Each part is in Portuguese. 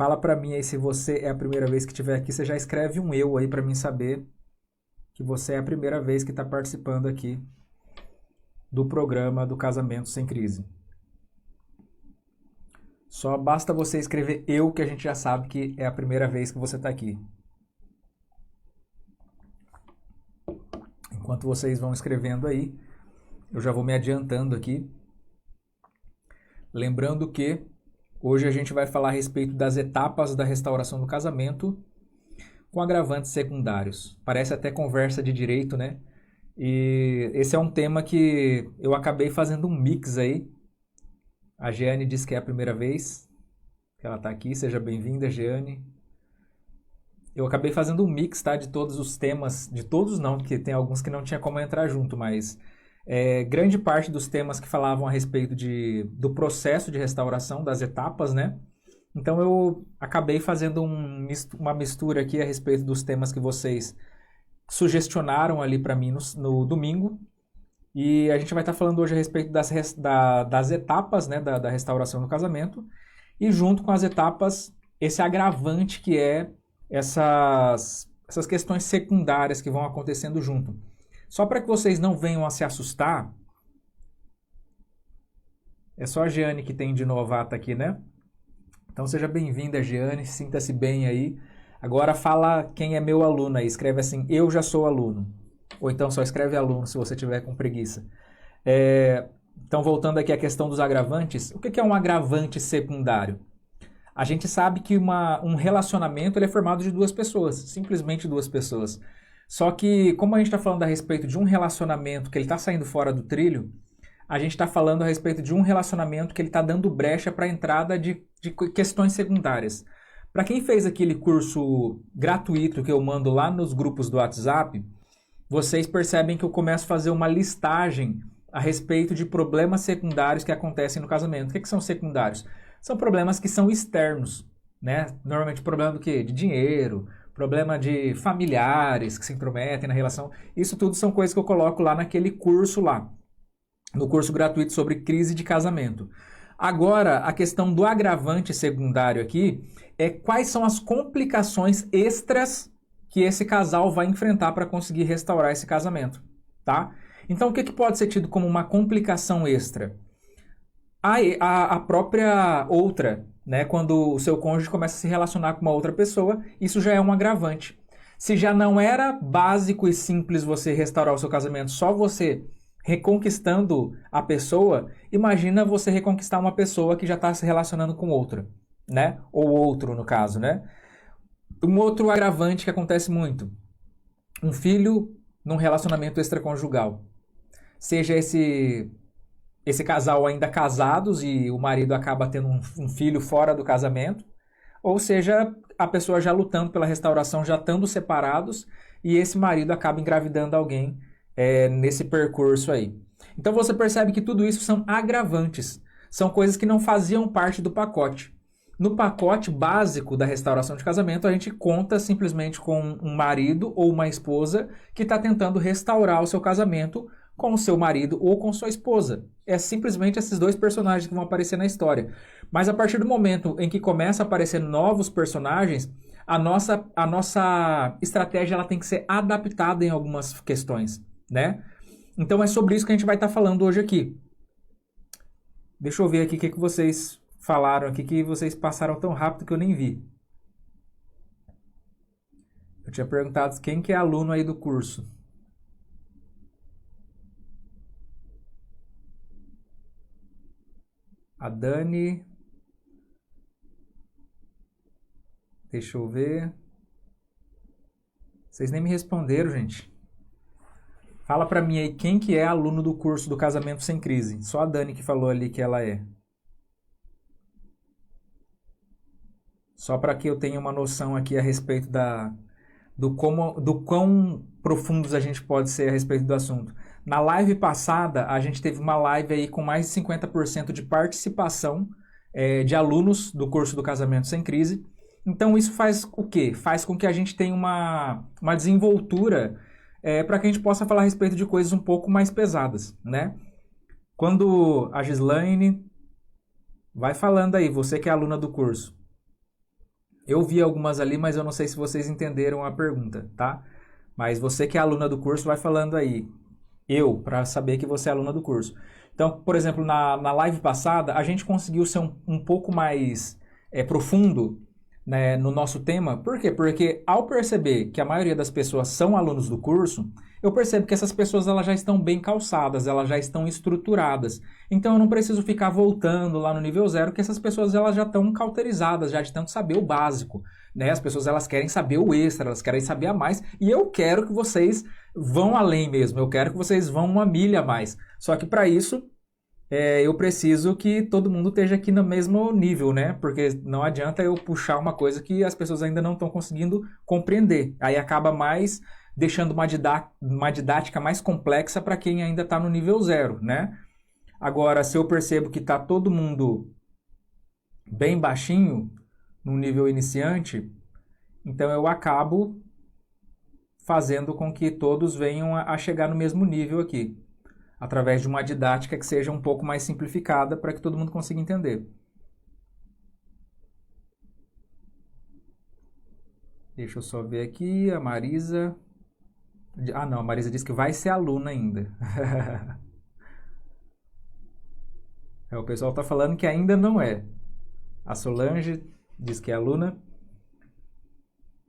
Fala pra mim aí se você é a primeira vez que estiver aqui, você já escreve um eu aí pra mim saber que você é a primeira vez que está participando aqui do programa do Casamento Sem Crise. Só basta você escrever eu que a gente já sabe que é a primeira vez que você está aqui. Enquanto vocês vão escrevendo aí, eu já vou me adiantando aqui. Lembrando que hoje a gente vai falar a respeito das etapas da restauração do casamento com agravantes secundários. Parece até conversa de direito, né? E esse é um tema que eu acabei fazendo um mix aí. A Jeane disse que é a primeira vez que ela está aqui. Seja bem-vinda, Jeane. Eu acabei fazendo um mix, tá, de todos os temas, de todos não, porque tem alguns que não tinha como entrar junto, mas grande parte dos temas que falavam a respeito do processo de restauração, das etapas, né? Então eu acabei fazendo uma mistura aqui a respeito dos temas que vocês sugestionaram ali para mim no domingo. E a gente vai estar falando hoje a respeito das etapas, né, da restauração do casamento. E junto com as etapas, esse agravante que é essas questões secundárias que vão acontecendo junto. Só para que vocês não venham a se assustar, é só a Jeane que tem de novata aqui, né? Então seja bem-vinda, Jeane, sinta-se bem aí. Agora fala quem é meu aluno aí, escreve assim, eu já sou aluno. Ou então só escreve aluno se você tiver com preguiça. Então voltando aqui à questão dos agravantes, o que é um agravante secundário? A gente sabe que um relacionamento ele é formado de duas pessoas, simplesmente duas pessoas. Só que, como a gente está falando a respeito de um relacionamento que ele está saindo fora do trilho, a gente está falando a respeito de um relacionamento que ele está dando brecha para a entrada de questões secundárias. Para quem fez aquele curso gratuito que eu mando lá nos grupos do WhatsApp, vocês percebem que eu começo a fazer uma listagem a respeito de problemas secundários que acontecem no casamento. O que são secundários? São problemas que são externos, né? Normalmente problema do quê? De dinheiro, problema de familiares que se intrometem na relação. Isso tudo são coisas que eu coloco lá naquele curso lá, no curso gratuito sobre crise de casamento. Agora, a questão do agravante secundário aqui é quais são as complicações extras que esse casal vai enfrentar para conseguir restaurar esse casamento, tá? Então, o que pode ser tido como uma complicação extra? A própria outra, né? Quando o seu cônjuge começa a se relacionar com uma outra pessoa, isso já é um agravante. Se já não era básico e simples você restaurar o seu casamento, só você reconquistando a pessoa, imagina você reconquistar uma pessoa que já está se relacionando com outra, né? Ou outro, no caso, né? Um outro agravante que acontece muito, um filho num relacionamento extraconjugal. Seja esse casal ainda casados e o marido acaba tendo um filho fora do casamento, ou seja, a pessoa já lutando pela restauração, já estando separados, e esse marido acaba engravidando alguém nesse percurso aí. Então você percebe que tudo isso são agravantes, são coisas que não faziam parte do pacote. No pacote básico da restauração de casamento, a gente conta simplesmente com um marido ou uma esposa que está tentando restaurar o seu casamento com o seu marido ou com sua esposa. É simplesmente esses dois personagens que vão aparecer na história. Mas a partir do momento em que começa a aparecer novos personagens, a nossa estratégia ela tem que ser adaptada em algumas questões, né? Então é sobre isso que a gente vai estar falando hoje aqui. Deixa eu ver aqui o que vocês falaram aqui, que vocês passaram tão rápido que eu nem vi. Eu tinha perguntado quem que é aluno aí do curso. A Dani. Deixa eu ver. Vocês nem me responderam, gente. Fala pra mim aí quem que é aluno do curso do Casamento Sem Crise. Só a Dani que falou ali que ela é. Só para que eu tenha uma noção aqui a respeito do quão profundos a gente pode ser a respeito do assunto. Na live passada, a gente teve uma live aí com mais de 50% de participação de alunos do curso do Casamento Sem Crise. Então isso faz o quê? Faz com que a gente tenha uma desenvoltura para que a gente possa falar a respeito de coisas um pouco mais pesadas, né? Quando a Gislaine vai falando aí, você que é aluna do curso. Eu vi algumas ali, mas eu não sei se vocês entenderam a pergunta, tá? Mas você que é aluna do curso, vai falando aí. Para saber que você é aluna do curso. Então, por exemplo, na live passada, a gente conseguiu ser um pouco mais profundo, né, no nosso tema. Por quê? Porque ao perceber que a maioria das pessoas são alunos do curso, eu percebo que essas pessoas elas já estão bem calçadas, elas já estão estruturadas. Então eu não preciso ficar voltando lá no nível zero, que essas pessoas elas já estão cauterizadas, já de tanto saber o básico. Né? As pessoas elas querem saber o extra, elas querem saber a mais, e eu quero que vocês vão além mesmo, eu quero que vocês vão uma milha a mais. Só que para isso eu preciso que todo mundo esteja aqui no mesmo nível, né? Porque não adianta eu puxar uma coisa que as pessoas ainda não estão conseguindo compreender. Aí acaba mais deixando uma didática mais complexa para quem ainda está no nível zero, né? Agora, se eu percebo que está todo mundo bem baixinho, no nível iniciante, então eu acabo fazendo com que todos venham a chegar no mesmo nível aqui, através de uma didática que seja um pouco mais simplificada para que todo mundo consiga entender. Deixa eu só ver aqui, a Marisa... Ah não, a Marisa disse que vai ser aluna ainda. O pessoal está falando que ainda não é. A Solange diz que é aluna.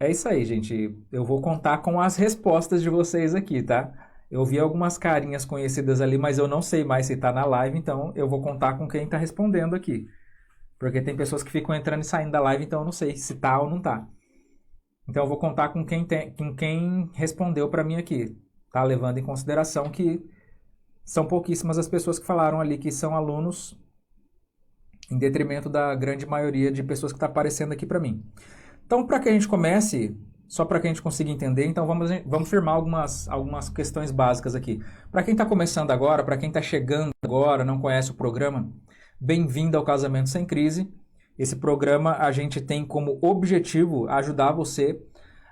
É isso aí, gente. Eu vou contar com as respostas de vocês aqui, tá? Eu vi algumas carinhas conhecidas ali, mas eu não sei mais se tá na live, então eu vou contar com quem tá respondendo aqui. Porque tem pessoas que ficam entrando e saindo da live, então eu não sei se tá ou não tá. Então eu vou contar com quem respondeu para mim aqui, tá? Levando em consideração que são pouquíssimas as pessoas que falaram ali que são alunos, em detrimento da grande maioria de pessoas que tá aparecendo aqui para mim. Então, para que a gente comece, só para que a gente consiga entender, então vamos firmar algumas questões básicas aqui. Para quem está começando agora, para quem está chegando agora, não conhece o programa, bem-vindo ao Casamento Sem Crise. Esse programa a gente tem como objetivo ajudar você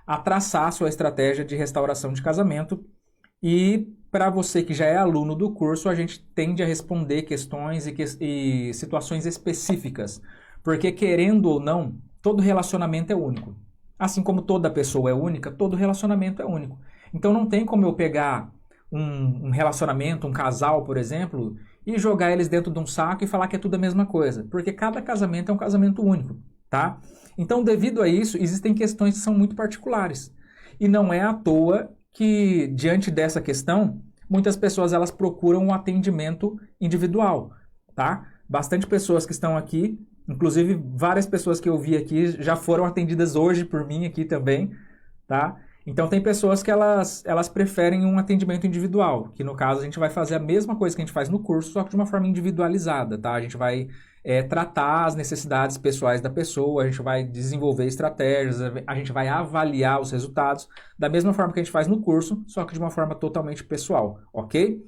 a traçar a sua estratégia de restauração de casamento. E para você que já é aluno do curso, a gente tende a responder questões e situações específicas. Porque, querendo ou não, todo relacionamento é único. Assim como toda pessoa é única, todo relacionamento é único. Então não tem como eu pegar um relacionamento, um casal, por exemplo, e jogar eles dentro de um saco e falar que é tudo a mesma coisa. Porque cada casamento é um casamento único, tá? Então, devido a isso, existem questões que são muito particulares. E não é à toa que, diante dessa questão, muitas pessoas elas procuram um atendimento individual, tá? Bastante pessoas que estão aqui, inclusive várias pessoas que eu vi aqui já foram atendidas hoje por mim aqui também, tá? Então tem pessoas que elas preferem um atendimento individual, que no caso a gente vai fazer a mesma coisa que a gente faz no curso, só que de uma forma individualizada, tá? A gente vai tratar as necessidades pessoais da pessoa, a gente vai desenvolver estratégias, a gente vai avaliar os resultados da mesma forma que a gente faz no curso, só que de uma forma totalmente pessoal, ok?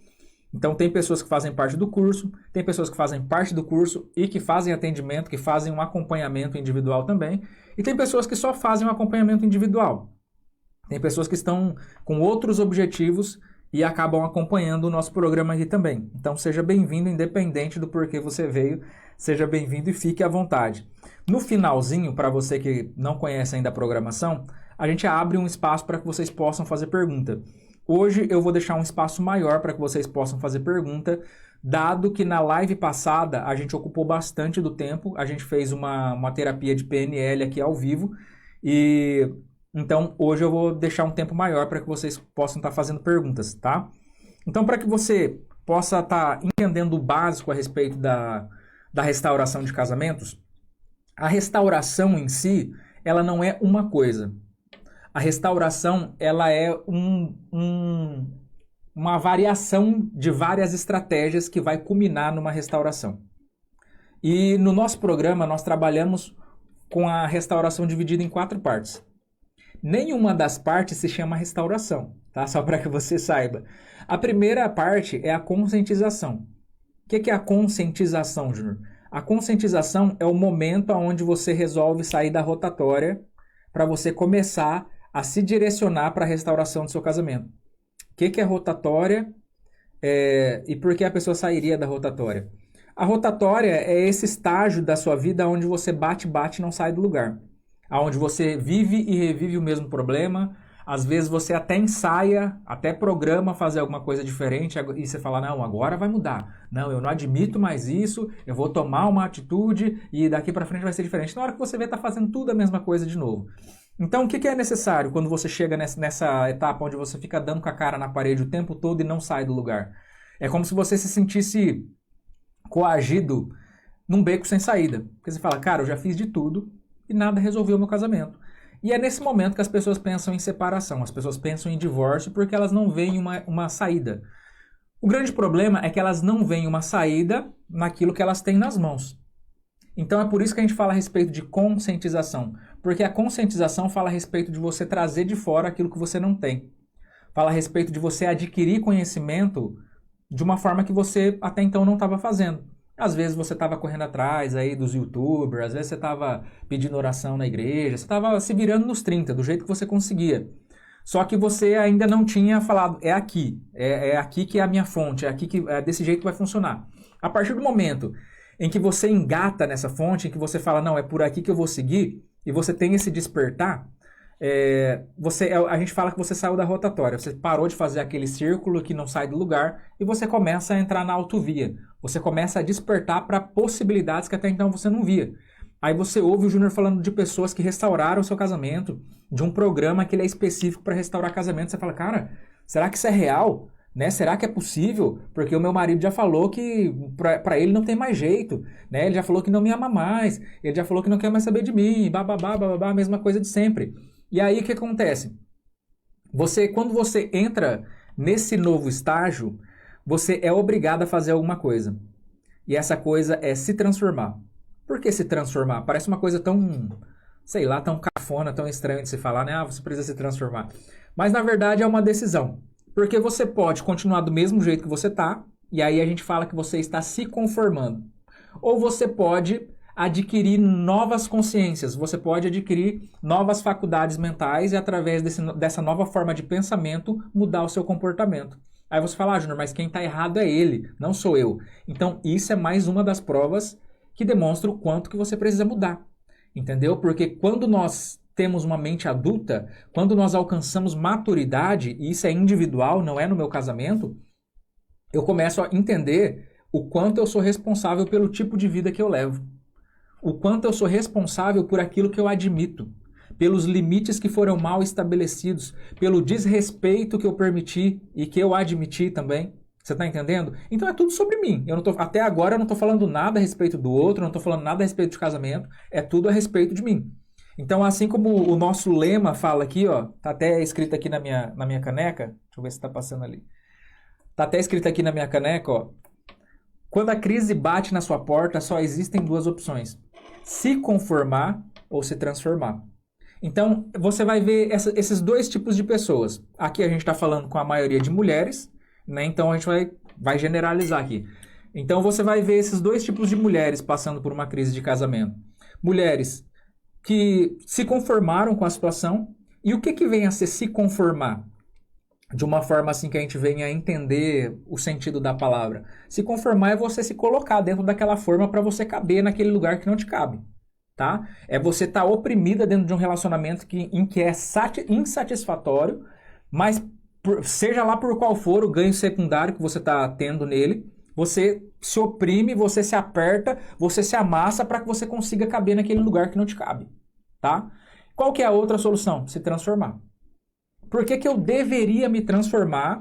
Então tem pessoas que fazem parte do curso, tem pessoas que fazem parte do curso e que fazem atendimento, que fazem um acompanhamento individual também, e tem pessoas que só fazem um acompanhamento individual. Tem pessoas que estão com outros objetivos e acabam acompanhando o nosso programa aqui também. Então seja bem-vindo, independente do porquê você veio, seja bem-vindo e fique à vontade. No finalzinho, para você que não conhece ainda a programação, a gente abre um espaço para que vocês possam fazer pergunta. Hoje eu vou deixar um espaço maior para que vocês possam fazer pergunta, dado que na live passada a gente ocupou bastante do tempo, a gente fez uma terapia de PNL aqui ao vivo, e então hoje eu vou deixar um tempo maior para que vocês possam estar fazendo perguntas, tá? Então, para que você possa estar entendendo o básico a respeito da restauração de casamentos, a restauração em si, ela não é uma coisa. A restauração, ela é uma variação de várias estratégias que vai culminar numa restauração. E no nosso programa, nós trabalhamos com a restauração dividida em 4 partes. Nenhuma das partes se chama restauração, tá? Só para que você saiba. A primeira parte é a conscientização. O que é a conscientização, Júnior? A conscientização é o momento onde você resolve sair da rotatória para você começar a se direcionar para a restauração do seu casamento. O que é rotatória e por que a pessoa sairia da rotatória? A rotatória é esse estágio da sua vida onde você bate e não sai do lugar. onde você vive e revive o mesmo problema. Às vezes você até ensaia, até programa fazer alguma coisa diferente e você fala, não, agora vai mudar. Não, eu não admito mais isso, eu vou tomar uma atitude e daqui para frente vai ser diferente. Na hora que você vê, tá fazendo tudo a mesma coisa de novo. Então, o que é necessário quando você chega nessa etapa onde você fica dando com a cara na parede o tempo todo e não sai do lugar? É como se você se sentisse coagido num beco sem saída. Porque você fala, cara, eu já fiz de tudo e nada resolveu o meu casamento. E é nesse momento que as pessoas pensam em separação, as pessoas pensam em divórcio porque elas não veem uma saída. O grande problema é que elas não veem uma saída naquilo que elas têm nas mãos. Então é por isso que a gente fala a respeito de conscientização, porque a conscientização fala a respeito de você trazer de fora aquilo que você não tem. Fala a respeito de você adquirir conhecimento de uma forma que você até então não estava fazendo. Às vezes você estava correndo atrás aí dos youtubers, às vezes você estava pedindo oração na igreja, você estava se virando nos 30, do jeito que você conseguia. Só que você ainda não tinha falado, é aqui que é a minha fonte, é desse jeito que vai funcionar. A partir do momento em que você engata nessa fonte, em que você fala, não, é por aqui que eu vou seguir, e você tem esse despertar, a gente fala que você saiu da rotatória, você parou de fazer aquele círculo que não sai do lugar e você começa a entrar na autovia. Você começa a despertar para possibilidades que até então você não via. Aí você ouve o Júnior falando de pessoas que restauraram o seu casamento, de um programa que ele é específico para restaurar casamento. Você fala, cara, será que isso é real? Né? Será que é possível? Porque o meu marido já falou que para ele não tem mais jeito. Né? Ele já falou que não me ama mais. Ele já falou que não quer mais saber de mim. Bababá, bababá, a mesma coisa de sempre. E aí o que acontece? Quando você entra nesse novo estágio, você é obrigado a fazer alguma coisa. E essa coisa é se transformar. Por que se transformar? Parece uma coisa tão, sei lá, tão cafona, tão estranha de se falar, né? Ah, você precisa se transformar. Mas na verdade é uma decisão. Porque você pode continuar do mesmo jeito que você está, e aí a gente fala que você está se conformando. Ou você pode adquirir novas consciências, você pode adquirir novas faculdades mentais e através dessa nova forma de pensamento mudar o seu comportamento. Aí você fala, Júnior, mas quem está errado é ele, não sou eu. Então isso é mais uma das provas que demonstra o quanto que você precisa mudar. Entendeu? Porque quando nós temos uma mente adulta, quando nós alcançamos maturidade, e isso é individual, não é no meu casamento, eu começo a entender o quanto eu sou responsável pelo tipo de vida que eu levo. O quanto eu sou responsável por aquilo que eu admito, pelos limites que foram mal estabelecidos, pelo desrespeito que eu permiti e que eu admiti também. Você está entendendo? Então é tudo sobre mim. Até agora eu não estou falando nada a respeito do outro, não estou falando nada a respeito de casamento, é tudo a respeito de mim. Então, assim como o nosso lema fala aqui, ó, tá até escrito aqui na minha caneca, deixa eu ver se está passando ali. Tá até escrito aqui na minha caneca, ó. Quando a crise bate na sua porta, só existem duas opções: se conformar ou se transformar. Então, você vai ver esses dois tipos de pessoas. Aqui a gente está falando com a maioria de mulheres, né? Então a gente vai generalizar aqui. Então você vai ver esses dois tipos de mulheres passando por uma crise de casamento. Mulheres que se conformaram com a situação. E o que vem a ser se conformar? De uma forma assim que a gente venha a entender o sentido da palavra. Se conformar é você se colocar dentro daquela forma para você caber naquele lugar que não te cabe. Tá? É você estar oprimida dentro de um relacionamento em que é insatisfatório, mas seja lá por qual for o ganho secundário que você está tendo nele, você se oprime, você se aperta, você se amassa para que você consiga caber naquele lugar que não te cabe. Tá? Qual que é a outra solução? Se transformar. Por que eu deveria me transformar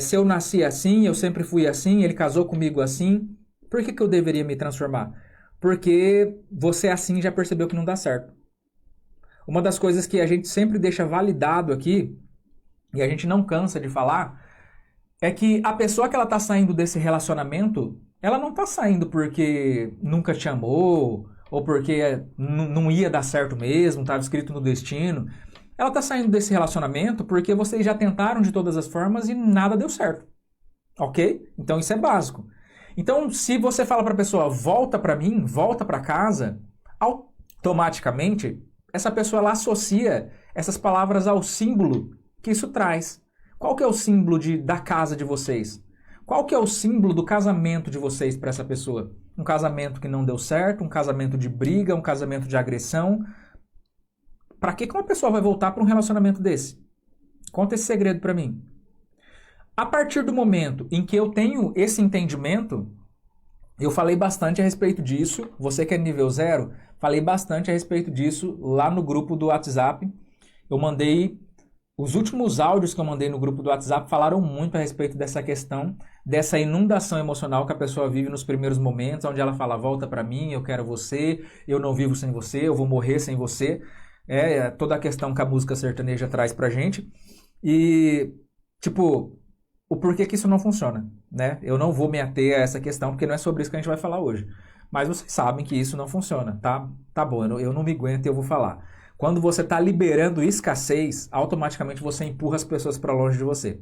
se eu nasci assim, eu sempre fui assim, ele casou comigo assim? Por que eu deveria me transformar? Porque você assim já percebeu que não dá certo. Uma das coisas que a gente sempre deixa validado aqui, e a gente não cansa de falar, é que a pessoa que ela está saindo desse relacionamento, ela não está saindo porque nunca te amou, ou porque não ia dar certo mesmo, estava escrito no destino. Ela está saindo desse relacionamento porque vocês já tentaram de todas as formas e nada deu certo. Ok? Então isso é básico. Então, se você fala para a pessoa, volta para mim, volta para casa, automaticamente, essa pessoa ela associa essas palavras ao símbolo que isso traz. Qual que é o símbolo da casa de vocês? Qual que é o símbolo do casamento de vocês para essa pessoa? Um casamento que não deu certo, um casamento de briga, um casamento de agressão. Pra que uma pessoa vai voltar para um relacionamento desse? Conta esse segredo pra mim. A partir do momento em que eu tenho esse entendimento, eu falei bastante a respeito disso. Você que é nível 0, falei bastante a respeito disso lá no grupo do WhatsApp. Eu mandei... Os últimos áudios que eu mandei no grupo do WhatsApp falaram muito a respeito dessa questão, dessa inundação emocional que a pessoa vive nos primeiros momentos, onde ela fala, volta pra mim, eu quero você, eu não vivo sem você, eu vou morrer sem você. É toda a questão que a música sertaneja traz pra gente. E, tipo, o porquê que isso não funciona, né? Eu não vou me ater a essa questão, porque não é sobre isso que a gente vai falar hoje. Mas vocês sabem que isso não funciona, tá? Tá bom, eu não me aguento e eu vou falar. Quando você está liberando escassez, automaticamente você empurra as pessoas para longe de você.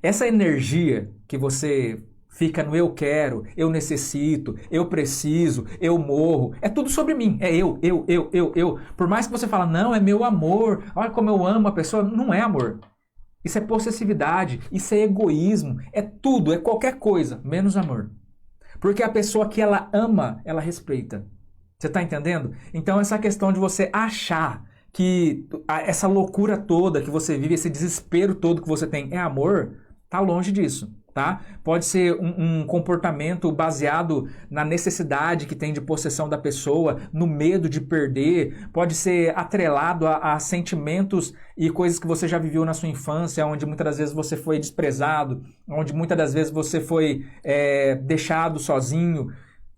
Essa energia que você fica no eu quero, eu necessito, eu preciso, eu morro, é tudo sobre mim. É eu. Por mais que você fala, não, é meu amor, olha como eu amo a pessoa, não é amor. Isso é possessividade, isso é egoísmo, é tudo, é qualquer coisa, menos amor. Porque a pessoa que ela ama, ela respeita. Você está entendendo? Então essa questão de você achar que essa loucura toda que você vive, esse desespero todo que você tem é amor, tá longe disso, tá? Pode ser um comportamento baseado na necessidade que tem de possessão da pessoa, no medo de perder, pode ser atrelado a sentimentos e coisas que você já viveu na sua infância, onde muitas das vezes você foi desprezado, onde muitas das vezes você foi deixado sozinho.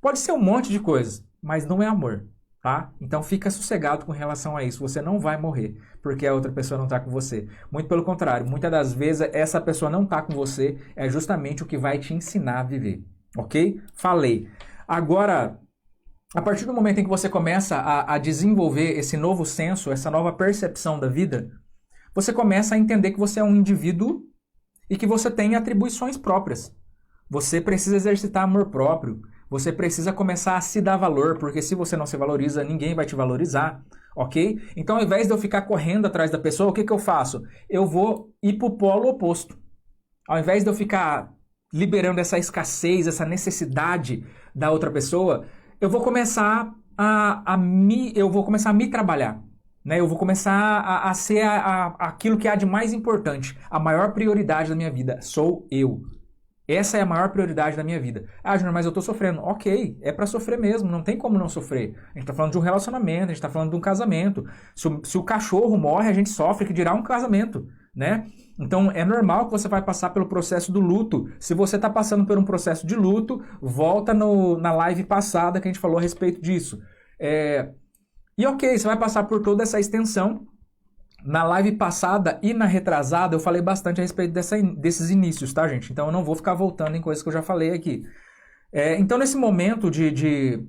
Pode ser um monte de coisas. Mas não é amor, tá? Então fica sossegado com relação a isso. Você não vai morrer porque a outra pessoa não está com você. Muito pelo contrário, muitas das vezes essa pessoa não está com você é justamente o que vai te ensinar a viver, ok? Falei. Agora, a partir do momento em que você começa a desenvolver esse novo senso, essa nova percepção da vida, você começa a entender que você é um indivíduo e que você tem atribuições próprias. Você precisa exercitar amor próprio. Você precisa começar a se dar valor, porque se você não se valoriza, ninguém vai te valorizar, ok? Então, ao invés de eu ficar correndo atrás da pessoa, o que eu faço? Eu vou ir para o polo oposto. Ao invés de eu ficar liberando essa escassez, essa necessidade da outra pessoa, eu vou começar a me trabalhar. Né? Eu vou começar a ser aquilo que há de mais importante. A maior prioridade da minha vida sou eu. Essa é a maior prioridade da minha vida. Ah, Júnior, mas eu tô sofrendo. Ok, é pra sofrer mesmo, não tem como não sofrer. A gente tá falando de um relacionamento, a gente tá falando de um casamento. Se o cachorro morre, a gente sofre, que dirá um casamento, né? Então é normal que você vai passar pelo processo do luto. Se você tá passando por um processo de luto, volta na live passada que a gente falou a respeito disso. E ok, você vai passar por toda essa extensão. Na live passada e na retrasada eu falei bastante a respeito desses inícios, tá, gente? Então eu não vou ficar voltando em coisas que eu já falei aqui. Então nesse momento de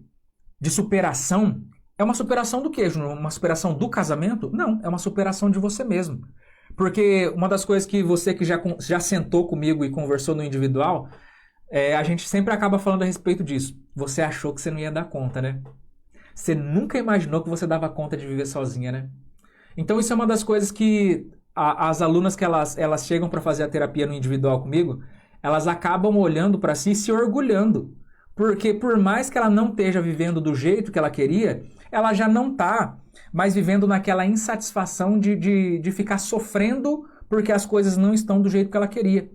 superação, é uma superação do quê, Júnior? Uma superação do casamento? Não, é uma superação de você mesmo. Porque uma das coisas que você que já sentou comigo e conversou no individual, a gente sempre acaba falando a respeito disso. Você achou que você não ia dar conta, né? Você nunca imaginou que você dava conta de viver sozinha, né? Então isso é uma das coisas que as alunas que elas chegam para fazer a terapia no individual comigo, elas acabam olhando para si e se orgulhando. Porque por mais que ela não esteja vivendo do jeito que ela queria, ela já não está mais vivendo naquela insatisfação de ficar sofrendo porque as coisas não estão do jeito que ela queria.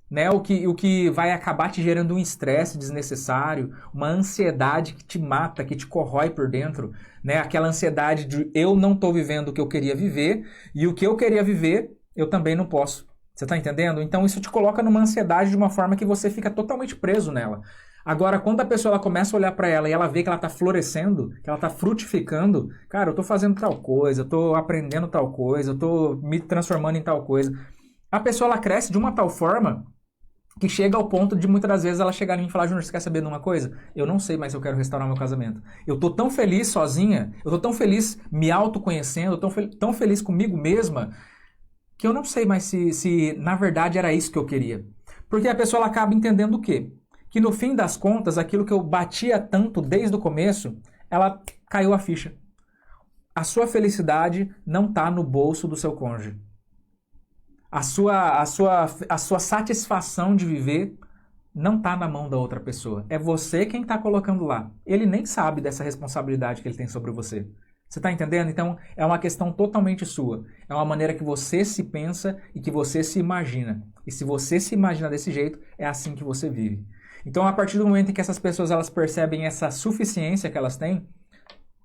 Né? O que vai acabar te gerando um estresse desnecessário, uma ansiedade que te mata, que te corrói por dentro, né? Aquela ansiedade de eu não estou vivendo o que eu queria viver e o que eu queria viver eu também não posso. Você está entendendo? Então isso te coloca numa ansiedade de uma forma que você fica totalmente preso nela. Agora, quando a pessoa ela começa a olhar para ela e ela vê que ela está florescendo, que ela está frutificando, cara, eu estou fazendo tal coisa, eu estou aprendendo tal coisa, eu estou me transformando em tal coisa. A pessoa ela cresce de uma tal forma que chega ao ponto de muitas das vezes ela chegar em mim e falar, Júnior, você quer saber de uma coisa? Eu não sei, mas eu quero restaurar meu casamento. Eu tô tão feliz sozinha, eu tô tão feliz me autoconhecendo, eu tô tão feliz comigo mesma, que eu não sei mais se na verdade era isso que eu queria. Porque a pessoa ela acaba entendendo o quê? Que no fim das contas, aquilo que eu batia tanto desde o começo, ela caiu a ficha. A sua felicidade não está no bolso do seu cônjuge. A sua satisfação de viver não está na mão da outra pessoa. É você quem está colocando lá. Ele nem sabe dessa responsabilidade que ele tem sobre você. Você está entendendo? Então, é uma questão totalmente sua. É uma maneira que você se pensa e que você se imagina. E se você se imagina desse jeito, é assim que você vive. Então, a partir do momento em que essas pessoas elas percebem essa suficiência que elas têm,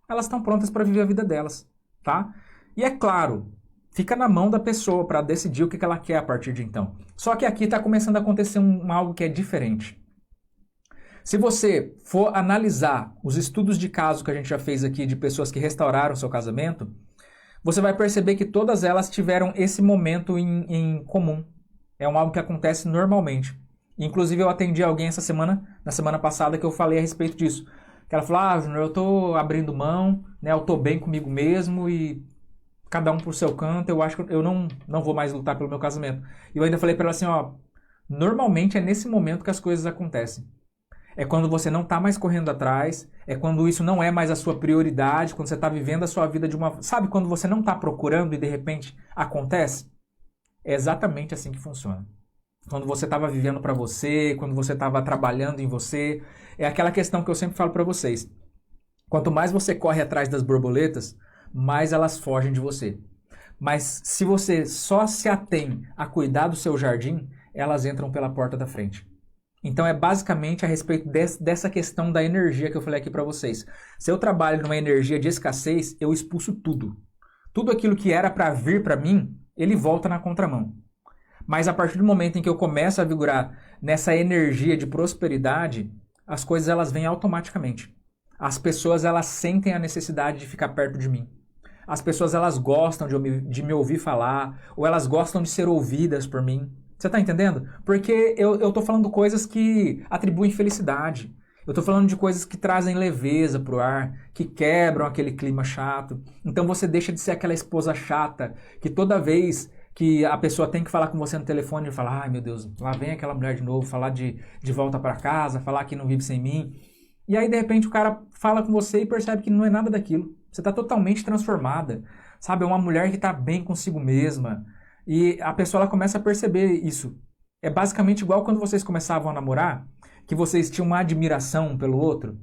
elas estão prontas para viver a vida delas, tá? E é claro, fica na mão da pessoa para decidir o que ela quer a partir de então. Só que aqui está começando a acontecer algo que é diferente. Se você for analisar os estudos de caso que a gente já fez aqui de pessoas que restauraram seu casamento, você vai perceber que todas elas tiveram esse momento em comum. É algo que acontece normalmente. Inclusive eu atendi alguém na semana passada, que eu falei a respeito disso. Que ela falou, Júnior, eu tô abrindo mão, né, eu tô bem comigo mesmo e cada um por seu canto, eu acho que eu não vou mais lutar pelo meu casamento. E eu ainda falei pra ela assim, normalmente é nesse momento que as coisas acontecem. É quando você não está mais correndo atrás, é quando isso não é mais a sua prioridade, quando você está vivendo a sua vida de uma... Sabe quando você não está procurando e de repente acontece? É exatamente assim que funciona. Quando você estava vivendo para você, quando você estava trabalhando em você, é aquela questão que eu sempre falo para vocês. Quanto mais você corre atrás das borboletas, mais elas fogem de você. Mas se você só se atém a cuidar do seu jardim, elas entram pela porta da frente. Então é basicamente a respeito dessa questão da energia que eu falei aqui para vocês. Se eu trabalho numa energia de escassez, eu expulso tudo. Tudo aquilo que era para vir para mim, ele volta na contramão. Mas a partir do momento em que eu começo a vigorar nessa energia de prosperidade, as coisas elas vêm automaticamente. As pessoas elas sentem a necessidade de ficar perto de mim. As pessoas elas gostam de me ouvir falar, ou elas gostam de ser ouvidas por mim. Você tá entendendo? Porque eu tô falando coisas que atribuem felicidade. Eu tô falando de coisas que trazem leveza pro ar, que quebram aquele clima chato. Então você deixa de ser aquela esposa chata, que toda vez que a pessoa tem que falar com você no telefone e falar, ai meu Deus, lá vem aquela mulher de novo, falar de volta para casa, falar que não vive sem mim. E aí de repente o cara fala com você e percebe que não é nada daquilo. Você tá totalmente transformada. Sabe, é uma mulher que tá bem consigo mesma. E a pessoa ela começa a perceber isso. É basicamente igual quando vocês começavam a namorar, que vocês tinham uma admiração um pelo outro.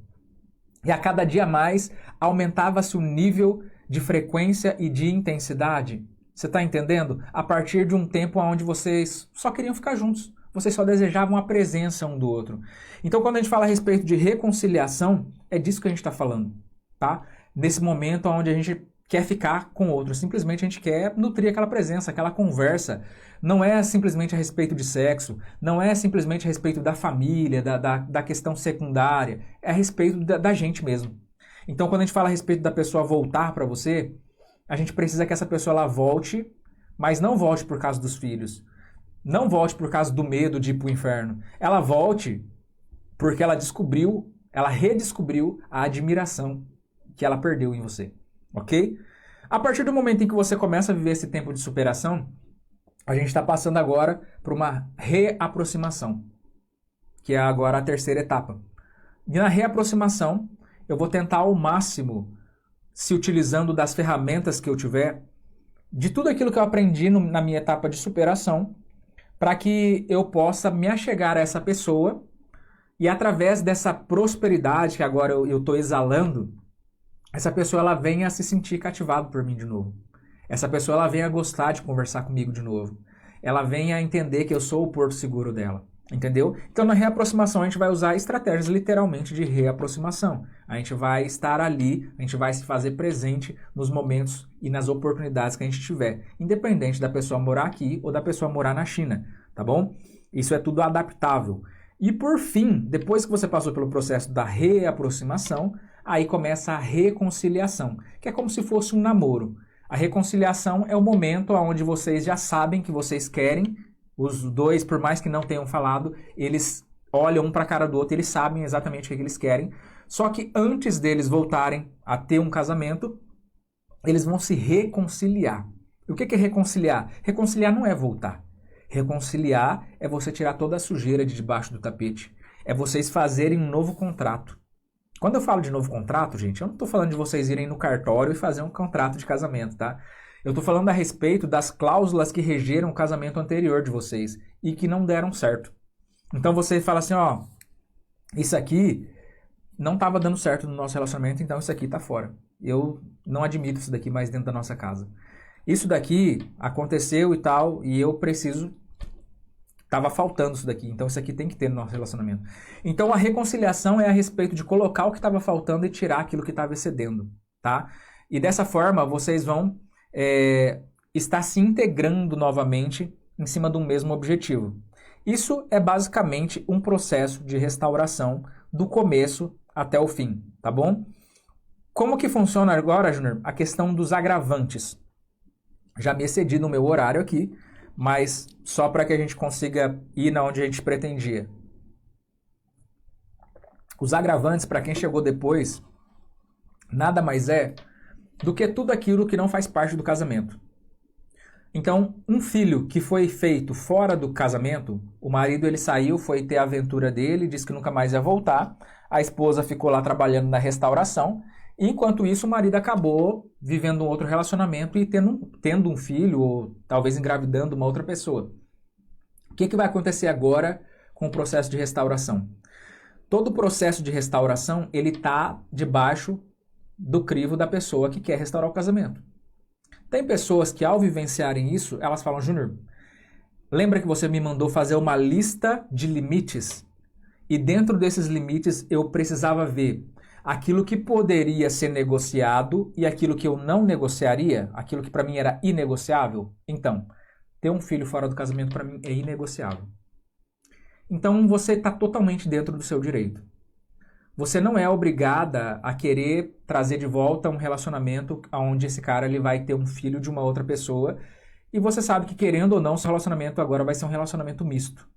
E a cada dia mais aumentava-se o nível de frequência e de intensidade. Você está entendendo? A partir de um tempo onde vocês só queriam ficar juntos. Vocês só desejavam a presença um do outro. Então quando a gente fala a respeito de reconciliação, é disso que a gente está falando. Tá? Nesse momento onde a gente quer ficar com o outro, simplesmente a gente quer nutrir aquela presença, aquela conversa. Não é simplesmente a respeito de sexo, não é simplesmente a respeito da família, da questão secundária, é a respeito da gente mesmo. Então quando a gente fala a respeito da pessoa voltar para você, a gente precisa que essa pessoa ela volte, mas não volte por causa dos filhos, não volte por causa do medo de ir para o inferno. Ela volte porque ela redescobriu a admiração que ela perdeu em você. Ok? A partir do momento em que você começa a viver esse tempo de superação, a gente está passando agora para uma reaproximação, que é agora a terceira etapa. E na reaproximação, eu vou tentar ao máximo, se utilizando das ferramentas que eu tiver, de tudo aquilo que eu aprendi na minha etapa de superação, para que eu possa me achegar a essa pessoa e através dessa prosperidade que agora eu estou exalando, essa pessoa ela venha a se sentir cativada por mim de novo. Essa pessoa ela venha a gostar de conversar comigo de novo. Ela venha a entender que eu sou o porto seguro dela. Entendeu? Então na reaproximação a gente vai usar estratégias literalmente de reaproximação. A gente vai estar ali, a gente vai se fazer presente nos momentos e nas oportunidades que a gente tiver. Independente da pessoa morar aqui ou da pessoa morar na China. Tá bom? Isso é tudo adaptável. E por fim, depois que você passou pelo processo da reaproximação, aí começa a reconciliação, que é como se fosse um namoro. A reconciliação é o momento onde vocês já sabem que vocês querem, os dois, por mais que não tenham falado, eles olham um para a cara do outro, eles sabem exatamente o que eles querem, só que antes deles voltarem a ter um casamento, eles vão se reconciliar. E o que é reconciliar? Reconciliar não é voltar. Reconciliar é você tirar toda a sujeira de debaixo do tapete. É vocês fazerem um novo contrato. Quando eu falo de novo contrato, gente, eu não estou falando de vocês irem no cartório e fazer um contrato de casamento, tá? Eu estou falando a respeito das cláusulas que regeram o casamento anterior de vocês e que não deram certo. Então você fala assim, ó, isso aqui não estava dando certo no nosso relacionamento, então isso aqui está fora. Eu não admito isso daqui mais dentro da nossa casa. Isso daqui aconteceu e tal, e eu preciso... Tava faltando isso daqui, então isso aqui tem que ter no nosso relacionamento. Então a reconciliação é a respeito de colocar o que estava faltando e tirar aquilo que estava excedendo, tá? E dessa forma vocês vão estar se integrando novamente em cima de um mesmo objetivo. Isso é basicamente um processo de restauração do começo até o fim, tá bom? Como que funciona agora, Júnior? A questão dos agravantes. Já me excedi no meu horário aqui, mas só para que a gente consiga ir na onde a gente pretendia. Os agravantes, para quem chegou depois, nada mais é do que tudo aquilo que não faz parte do casamento. Então, um filho que foi feito fora do casamento, o marido ele saiu, foi ter a aventura dele, disse que nunca mais ia voltar, a esposa ficou lá trabalhando na restauração, e enquanto isso o marido acabou vivendo um outro relacionamento e tendo um filho, ou talvez engravidando uma outra pessoa. O que vai acontecer agora com o processo de restauração? Todo o processo de restauração ele está debaixo do crivo da pessoa que quer restaurar o casamento. Tem pessoas que ao vivenciarem isso, elas falam, Júnior, lembra que você me mandou fazer uma lista de limites? E dentro desses limites eu precisava ver aquilo que poderia ser negociado e aquilo que eu não negociaria, aquilo que para mim era inegociável. Então, ter um filho fora do casamento para mim é inegociável. Então você está totalmente dentro do seu direito. Você não é obrigada a querer trazer de volta um relacionamento onde esse cara ele vai ter um filho de uma outra pessoa e você sabe que querendo ou não, seu relacionamento agora vai ser um relacionamento misto.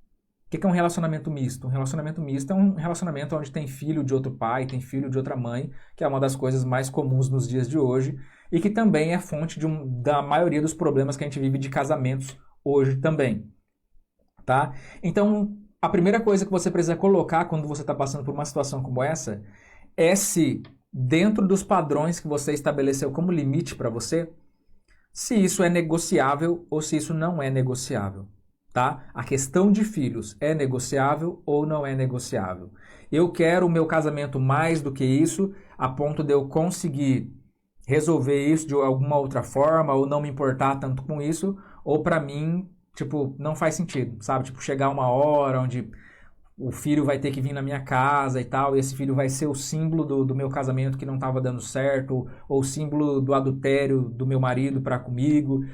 O que é um relacionamento misto? Um relacionamento misto é um relacionamento onde tem filho de outro pai, tem filho de outra mãe, que é uma das coisas mais comuns nos dias de hoje e que também é fonte da maioria dos problemas que a gente vive de casamentos hoje também. Tá? Então, a primeira coisa que você precisa colocar quando você está passando por uma situação como essa é se, dentro dos padrões que você estabeleceu como limite para você, se isso é negociável ou se isso não é negociável. Tá? A questão de filhos é negociável ou não é negociável? Eu quero o meu casamento mais do que isso, a ponto de eu conseguir resolver isso de alguma outra forma ou não me importar tanto com isso, ou para mim, tipo, não faz sentido, sabe? Tipo, chegar uma hora onde o filho vai ter que vir na minha casa e tal, e esse filho vai ser o símbolo do meu casamento que não estava dando certo, ou o símbolo do adultério do meu marido para comigo.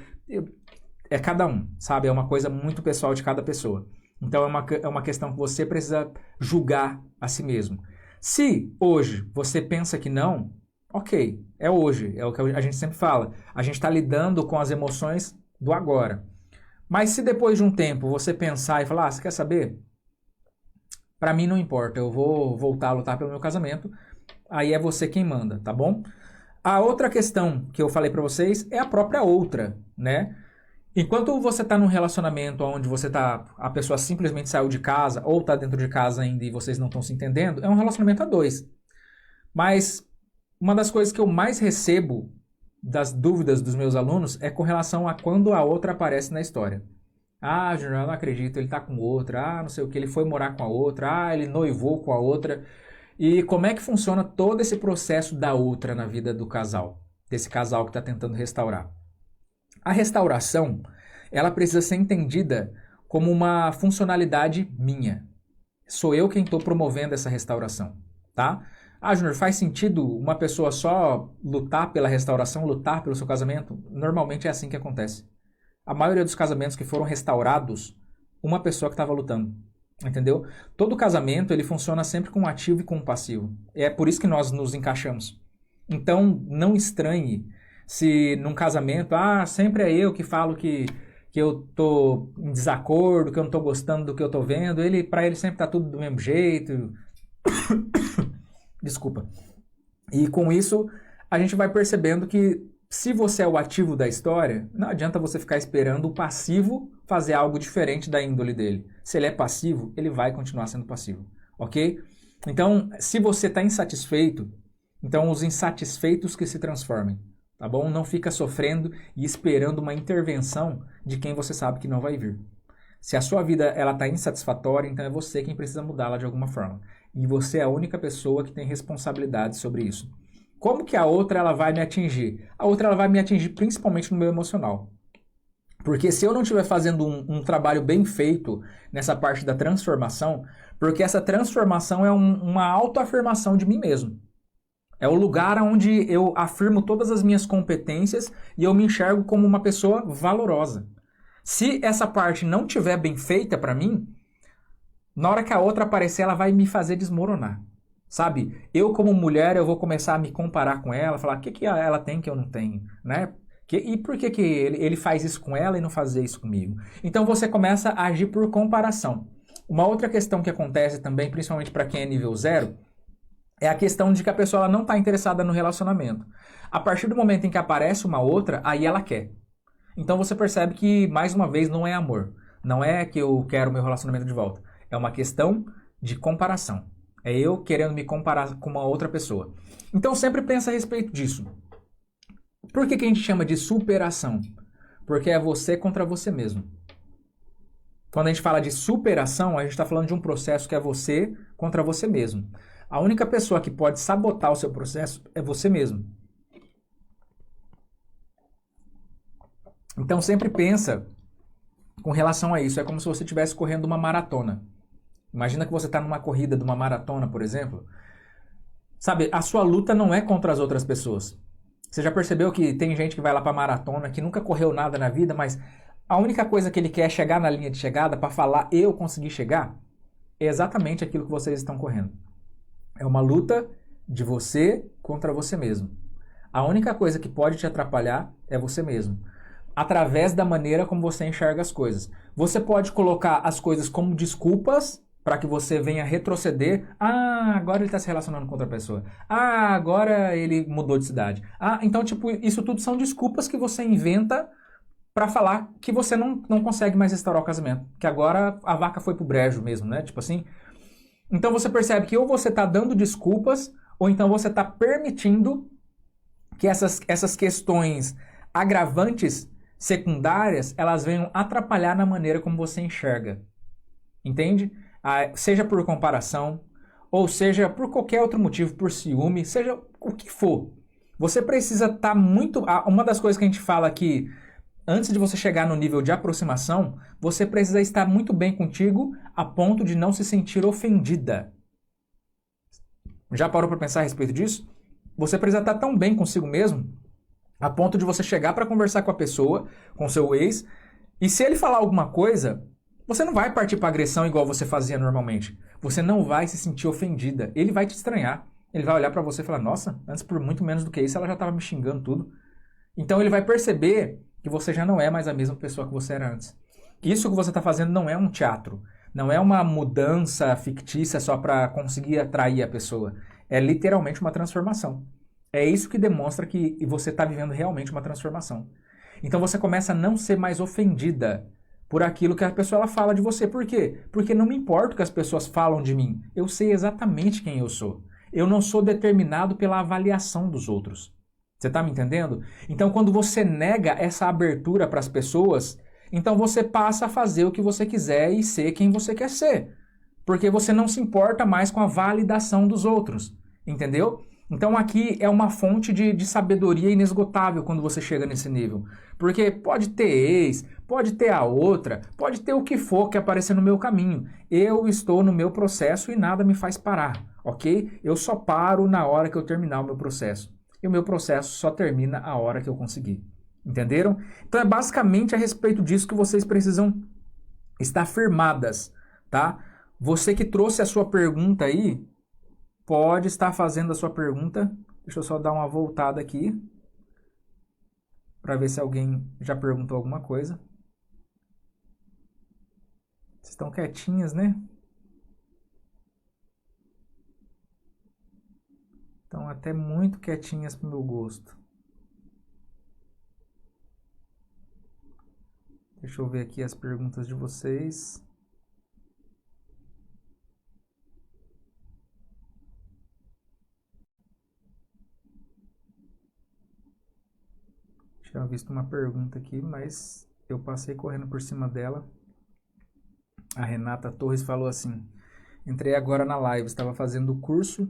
É cada um, sabe? É uma coisa muito pessoal de cada pessoa. Então é uma questão que você precisa julgar a si mesmo. Se hoje você pensa que não, ok, é hoje, é o que a gente sempre fala. A gente está lidando com as emoções do agora. Mas se depois de um tempo você pensar e falar, você quer saber? Para mim não importa, eu vou voltar a lutar pelo meu casamento, aí é você quem manda, tá bom? A outra questão que eu falei para vocês é a própria outra, né? Enquanto você está num relacionamento onde a pessoa simplesmente saiu de casa ou está dentro de casa ainda e vocês não estão se entendendo, é um relacionamento a dois. Mas uma das coisas que eu mais recebo das dúvidas dos meus alunos é com relação a quando a outra aparece na história. Ah, Júnior, eu não acredito, ele está com outra, não sei o que, ele foi morar com a outra, ele noivou com a outra. E como é que funciona todo esse processo da outra na vida do casal, desse casal que está tentando restaurar? A restauração, ela precisa ser entendida como uma funcionalidade minha. Sou eu quem estou promovendo essa restauração, tá? Ah, Júnior, faz sentido uma pessoa só lutar pela restauração, lutar pelo seu casamento? Normalmente é assim que acontece. A maioria dos casamentos que foram restaurados, uma pessoa que estava lutando, entendeu? Todo casamento, ele funciona sempre com um ativo e com um passivo. É por isso que nós nos encaixamos. Então, não estranhe se num casamento, sempre é eu que falo que eu tô em desacordo, que eu não tô gostando do que eu tô vendo, para ele sempre tá tudo do mesmo jeito. Desculpa. E com isso, a gente vai percebendo que se você é o ativo da história, não adianta você ficar esperando o passivo fazer algo diferente da índole dele. Se ele é passivo, ele vai continuar sendo passivo, ok? Então, se você está insatisfeito, então os insatisfeitos que se transformem. Tá bom? Não fica sofrendo e esperando uma intervenção de quem você sabe que não vai vir. Se a sua vida ela está insatisfatória, então é você quem precisa mudá-la de alguma forma. E você é a única pessoa que tem responsabilidade sobre isso. Como que a outra ela vai me atingir? A outra ela vai me atingir principalmente no meu emocional. Porque se eu não estiver fazendo um trabalho bem feito nessa parte da transformação, porque essa transformação é uma autoafirmação de mim mesmo. É o lugar onde eu afirmo todas as minhas competências e eu me enxergo como uma pessoa valorosa. Se essa parte não tiver bem feita para mim, na hora que a outra aparecer, ela vai me fazer desmoronar. Sabe? Eu, como mulher, eu vou começar a me comparar com ela, falar o que ela tem que eu não tenho, né? E por que ele faz isso com ela e não fazer isso comigo? Então você começa a agir por comparação. Uma outra questão que acontece também, principalmente para quem é nível 0, é a questão de que a pessoa ela não está interessada no relacionamento. A partir do momento em que aparece uma outra, aí ela quer. Então você percebe que, mais uma vez, não é amor. Não é que eu quero meu relacionamento de volta. É uma questão de comparação. É eu querendo me comparar com uma outra pessoa. Então sempre pensa a respeito disso. Por que a gente chama de superação? Porque é você contra você mesmo. Quando a gente fala de superação, a gente está falando de um processo que é você contra você mesmo. A única pessoa que pode sabotar o seu processo é você mesmo. Então sempre pensa com relação a isso. É como se você estivesse correndo uma maratona. Imagina que você está numa corrida de uma maratona, por exemplo. Sabe, a sua luta não é contra as outras pessoas. Você já percebeu que tem gente que vai lá para maratona, que nunca correu nada na vida, mas a única coisa que ele quer é chegar na linha de chegada para falar eu consegui chegar? É exatamente aquilo que vocês estão correndo. É uma luta de você contra você mesmo. A única coisa que pode te atrapalhar é você mesmo. Através da maneira como você enxerga as coisas. Você pode colocar as coisas como desculpas para que você venha retroceder. Ah, agora ele está se relacionando com outra pessoa. Ah, agora ele mudou de cidade. Ah, então, tipo, isso tudo são desculpas que você inventa para falar que você não consegue mais restaurar o casamento. Que agora a vaca foi pro brejo mesmo, né? Tipo assim. Então você percebe que ou você está dando desculpas, ou então você está permitindo que essas questões agravantes secundárias, elas venham atrapalhar na maneira como você enxerga. Entende? Seja por comparação, ou seja por qualquer outro motivo, por ciúme, seja o que for. Você precisa estar muito... Uma das coisas que a gente fala aqui, antes de você chegar no nível de aproximação, você precisa estar muito bem contigo a ponto de não se sentir ofendida. Já parou para pensar a respeito disso? Você precisa estar tão bem consigo mesmo a ponto de você chegar para conversar com a pessoa, com seu ex, e se ele falar alguma coisa, você não vai partir para agressão igual você fazia normalmente. Você não vai se sentir ofendida. Ele vai te estranhar. Ele vai olhar para você e falar, nossa, antes por muito menos do que isso ela já estava me xingando tudo. Então ele vai perceber que você já não é mais a mesma pessoa que você era antes. Isso que você está fazendo não é um teatro. Não é uma mudança fictícia só para conseguir atrair a pessoa. É literalmente uma transformação. É isso que demonstra que você está vivendo realmente uma transformação. Então você começa a não ser mais ofendida por aquilo que a pessoa ela fala de você. Por quê? Porque não me importa o que as pessoas falam de mim. Eu sei exatamente quem eu sou. Eu não sou determinado pela avaliação dos outros. Você está me entendendo? Então quando você nega essa abertura para as pessoas, então você passa a fazer o que você quiser e ser quem você quer ser. Porque você não se importa mais com a validação dos outros. Entendeu? Então aqui é uma fonte de sabedoria inesgotável quando você chega nesse nível. Porque pode ter ex, pode ter a outra, pode ter o que for que aparecer no meu caminho. Eu estou no meu processo e nada me faz parar, ok? Eu só paro na hora que eu terminar o meu processo. E o meu processo só termina a hora que eu conseguir. Entenderam? Então é basicamente a respeito disso que vocês precisam estar firmadas, tá? Você que trouxe a sua pergunta aí, pode estar fazendo a sua pergunta. Deixa eu só dar uma voltada aqui para ver se alguém já perguntou alguma coisa. Vocês estão quietinhas, né? Estão até muito quietinhas para o meu gosto. Deixa eu ver aqui as perguntas de vocês. Tinha visto uma pergunta aqui, mas eu passei correndo por cima dela. A Renata Torres falou assim: entrei agora na live, estava fazendo o curso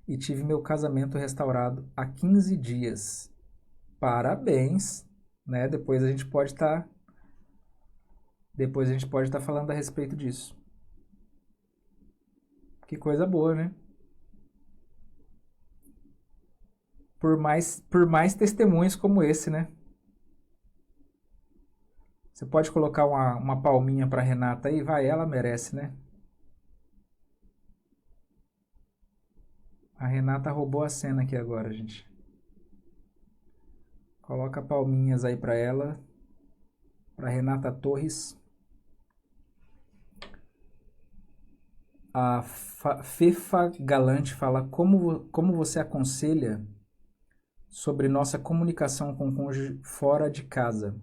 e tive meu casamento restaurado há 15 dias. Parabéns, né? Depois a gente pode estar falando a respeito disso. Que coisa boa, né? Por mais testemunhos como esse, né? Você pode colocar uma palminha para Renata aí? Vai, ela merece, né? A Renata roubou a cena aqui agora, gente. Coloca palminhas aí para ela. Para Renata Torres. A Fefa Galante fala: como você aconselha sobre nossa comunicação com o cônjuge fora de casa?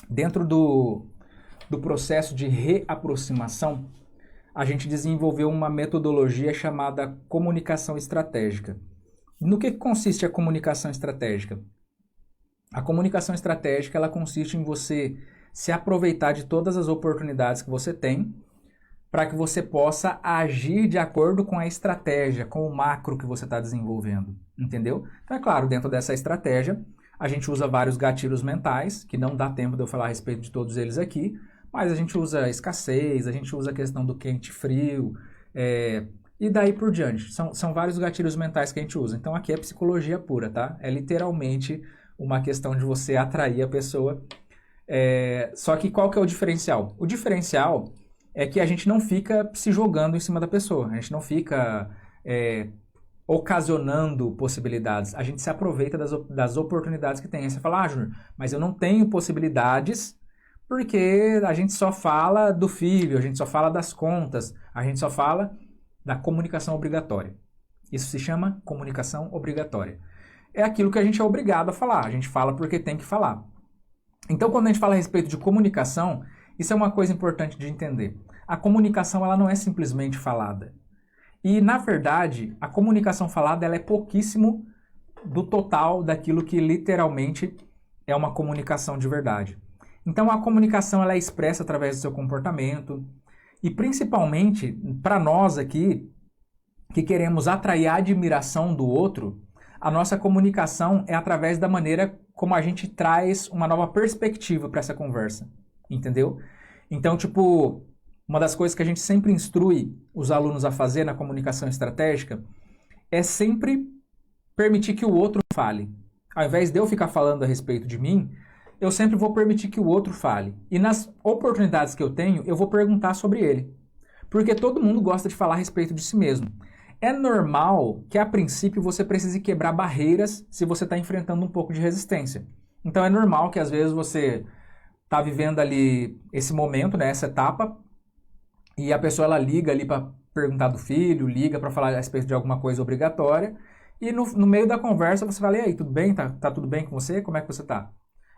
Dentro do processo de reaproximação, a gente desenvolveu uma metodologia chamada comunicação estratégica. No que consiste a comunicação estratégica? A comunicação estratégica ela consiste em você se aproveitar de todas as oportunidades que você tem para que você possa agir de acordo com a estratégia, com o macro que você está desenvolvendo, entendeu? Então, é claro, dentro dessa estratégia, a gente usa vários gatilhos mentais, que não dá tempo de eu falar a respeito de todos eles aqui, mas a gente usa escassez, a gente usa a questão do quente e frio, e daí por diante. São vários gatilhos mentais que a gente usa. Então, aqui é psicologia pura, tá? É literalmente uma questão de você atrair a pessoa. Só que qual que é o diferencial? O diferencial é que a gente não fica se jogando em cima da pessoa, a gente não fica ocasionando possibilidades, a gente se aproveita das oportunidades que tem. Aí você fala, Júnior, mas eu não tenho possibilidades porque a gente só fala do filho, a gente só fala das contas, a gente só fala da comunicação obrigatória. Isso se chama comunicação obrigatória. É aquilo que a gente é obrigado a falar, a gente fala porque tem que falar. Então, quando a gente fala a respeito de comunicação, isso é uma coisa importante de entender. A comunicação ela não é simplesmente falada. E, na verdade, a comunicação falada ela é pouquíssimo do total daquilo que literalmente é uma comunicação de verdade. Então, a comunicação ela é expressa através do seu comportamento e, principalmente, para nós aqui, que queremos atrair a admiração do outro, a nossa comunicação é através da maneira como a gente traz uma nova perspectiva para essa conversa, entendeu? Então, tipo, uma das coisas que a gente sempre instrui os alunos a fazer na comunicação estratégica é sempre permitir que o outro fale. Ao invés de eu ficar falando a respeito de mim, eu sempre vou permitir que o outro fale. E nas oportunidades que eu tenho, eu vou perguntar sobre ele. Porque todo mundo gosta de falar a respeito de si mesmo. É normal que, a princípio, você precise quebrar barreiras se você está enfrentando um pouco de resistência. Então, é normal que, às vezes, você está vivendo ali esse momento, né, essa etapa, e a pessoa ela liga ali para perguntar do filho, liga para falar a respeito de alguma coisa obrigatória, e no meio da conversa você fala, e aí, tudo bem? Tá tudo bem com você? Como é que você tá?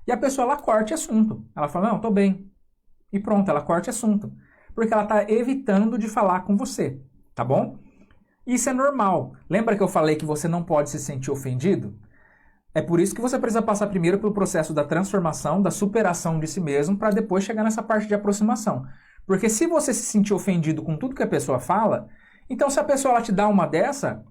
E a pessoa ela corta assunto. Ela fala, não, tô bem. E pronto, ela corta assunto. Porque ela está evitando de falar com você, tá bom? Isso é normal. Lembra que eu falei que você não pode se sentir ofendido? É por isso que você precisa passar primeiro pelo processo da transformação, da superação de si mesmo, para depois chegar nessa parte de aproximação. Porque se você se sentir ofendido com tudo que a pessoa fala, então se a pessoa ela te dá uma dessa,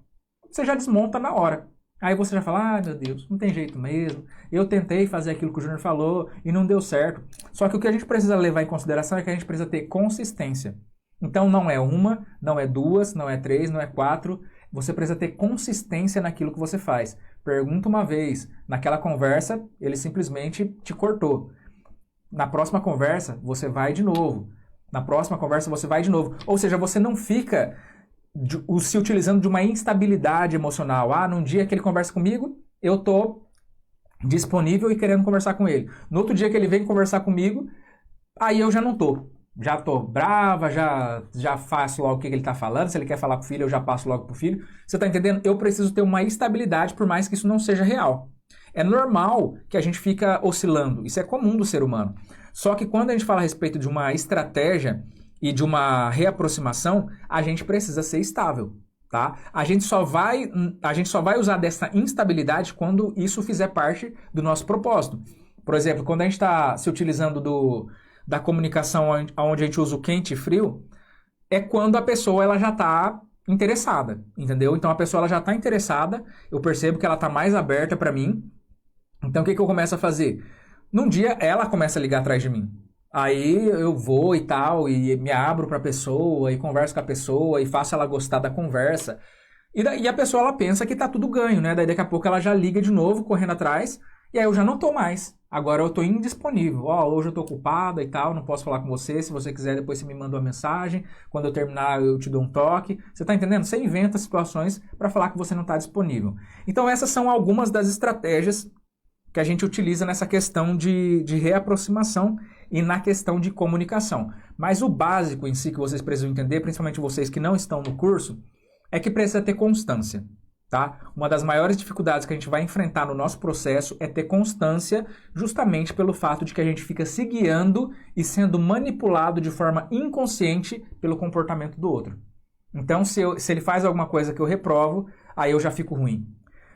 você já desmonta na hora. Aí você já fala, meu Deus, não tem jeito mesmo. Eu tentei fazer aquilo que o Júnior falou e não deu certo. Só que o que a gente precisa levar em consideração é que a gente precisa ter consistência. Então não é uma, não é duas, não é três, não é quatro. Você precisa ter consistência naquilo que você faz. Pergunta uma vez, naquela conversa ele simplesmente te cortou. Na próxima conversa você vai de novo. Na próxima conversa você vai de novo. Ou seja, você não fica se utilizando de uma instabilidade emocional. Num dia que ele conversa comigo, eu tô disponível e querendo conversar com ele. No outro dia que ele vem conversar comigo, aí eu já não tô. Já tô brava, já faço logo o que ele tá falando. Se ele quer falar com o filho, eu já passo logo pro filho. Você tá entendendo? Eu preciso ter uma estabilidade, por mais que isso não seja real. É normal que a gente fica oscilando. Isso é comum do ser humano. Só que quando a gente fala a respeito de uma estratégia e de uma reaproximação, a gente precisa ser estável, tá? A gente só vai usar dessa instabilidade quando isso fizer parte do nosso propósito. Por exemplo, quando a gente está se utilizando da comunicação onde a gente usa o quente e frio, é quando a pessoa ela já está interessada, entendeu? Então a pessoa ela já está interessada, eu percebo que ela está mais aberta para mim. Então o que eu começo a fazer? Num dia ela começa a ligar atrás de mim. Aí eu vou e tal, e me abro para a pessoa, e converso com a pessoa, e faço ela gostar da conversa. E a pessoa ela pensa que tá tudo ganho, né? Daí daqui a pouco ela já liga de novo, correndo atrás, e aí eu já não tô mais. Agora eu tô indisponível. Ó, hoje eu tô ocupada e tal, não posso falar com você. Se você quiser, depois você me manda uma mensagem. Quando eu terminar, eu te dou um toque. Você tá entendendo? Você inventa situações para falar que você não tá disponível. Então essas são algumas das estratégias que a gente utiliza nessa questão de reaproximação e na questão de comunicação. Mas o básico em si que vocês precisam entender, principalmente vocês que não estão no curso, é que precisa ter constância, tá? Uma das maiores dificuldades que a gente vai enfrentar no nosso processo é ter constância, justamente pelo fato de que a gente fica se guiando e sendo manipulado de forma inconsciente pelo comportamento do outro. Então, se ele faz alguma coisa que eu reprovo, aí eu já fico ruim.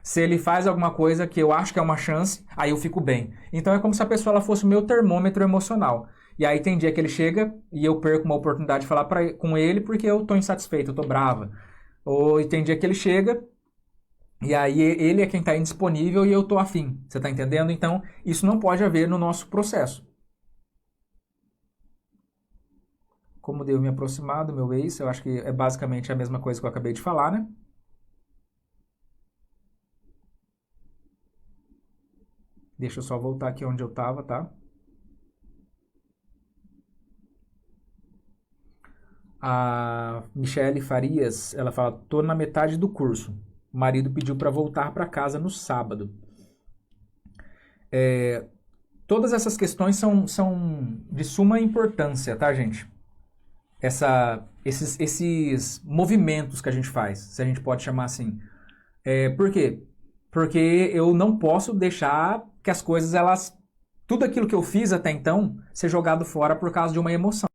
Se ele faz alguma coisa que eu acho que é uma chance, aí eu fico bem. Então é como se a pessoa ela fosse o meu termômetro emocional. E aí tem dia que ele chega e eu perco uma oportunidade de falar com ele porque eu tô insatisfeito, eu tô brava. Ou tem dia que ele chega e aí ele é quem tá indisponível e eu tô afim. Você tá entendendo? Então isso não pode haver no nosso processo. Como devo me aproximar do meu ex? Eu acho que é basicamente a mesma coisa que eu acabei de falar, né? Deixa eu só voltar aqui onde eu estava, tá? A Michele Farias, ela fala, tô na metade do curso. O marido pediu para voltar para casa no sábado. Todas essas questões são de suma importância, tá, gente? Esses movimentos que a gente faz, se a gente pode chamar assim. Por quê? Porque eu não posso deixar que as coisas, tudo aquilo que eu fiz até então, ser jogado fora por causa de uma emoção,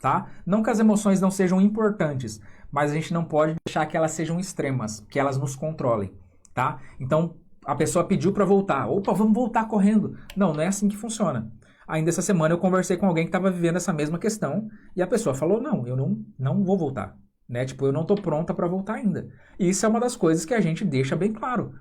tá? Não que as emoções não sejam importantes, mas a gente não pode deixar que elas sejam extremas, que elas nos controlem, tá? Então, a pessoa pediu para voltar. Opa, vamos voltar correndo. Não, não é assim que funciona. Ainda essa semana eu conversei com alguém que estava vivendo essa mesma questão e a pessoa falou, não, eu não vou voltar, né? Tipo, eu não tô pronta para voltar ainda. E isso é uma das coisas que a gente deixa bem claro.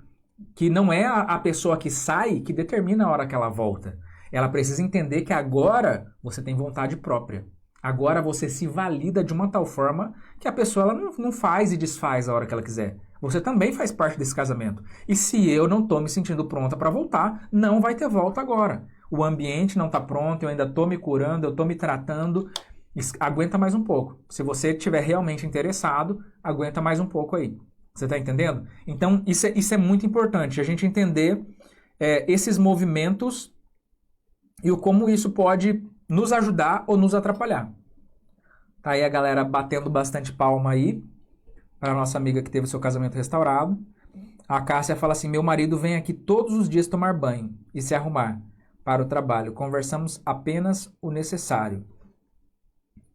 Que não é a pessoa que sai que determina a hora que ela volta. Ela precisa entender que agora você tem vontade própria. Agora você se valida de uma tal forma que a pessoa ela não faz e desfaz a hora que ela quiser. Você também faz parte desse casamento. E se eu não estou me sentindo pronta para voltar, não vai ter volta agora. O ambiente não está pronto, eu ainda estou me curando, eu estou me tratando. Aguenta mais um pouco. Se você estiver realmente interessado, aguenta mais um pouco aí. Você está entendendo? Então, isso é muito importante, a gente entender esses movimentos e como isso pode nos ajudar ou nos atrapalhar. Tá aí a galera batendo bastante palma aí para a nossa amiga que teve o seu casamento restaurado. A Cássia fala assim, meu marido vem aqui todos os dias tomar banho e se arrumar para o trabalho. Conversamos apenas o necessário.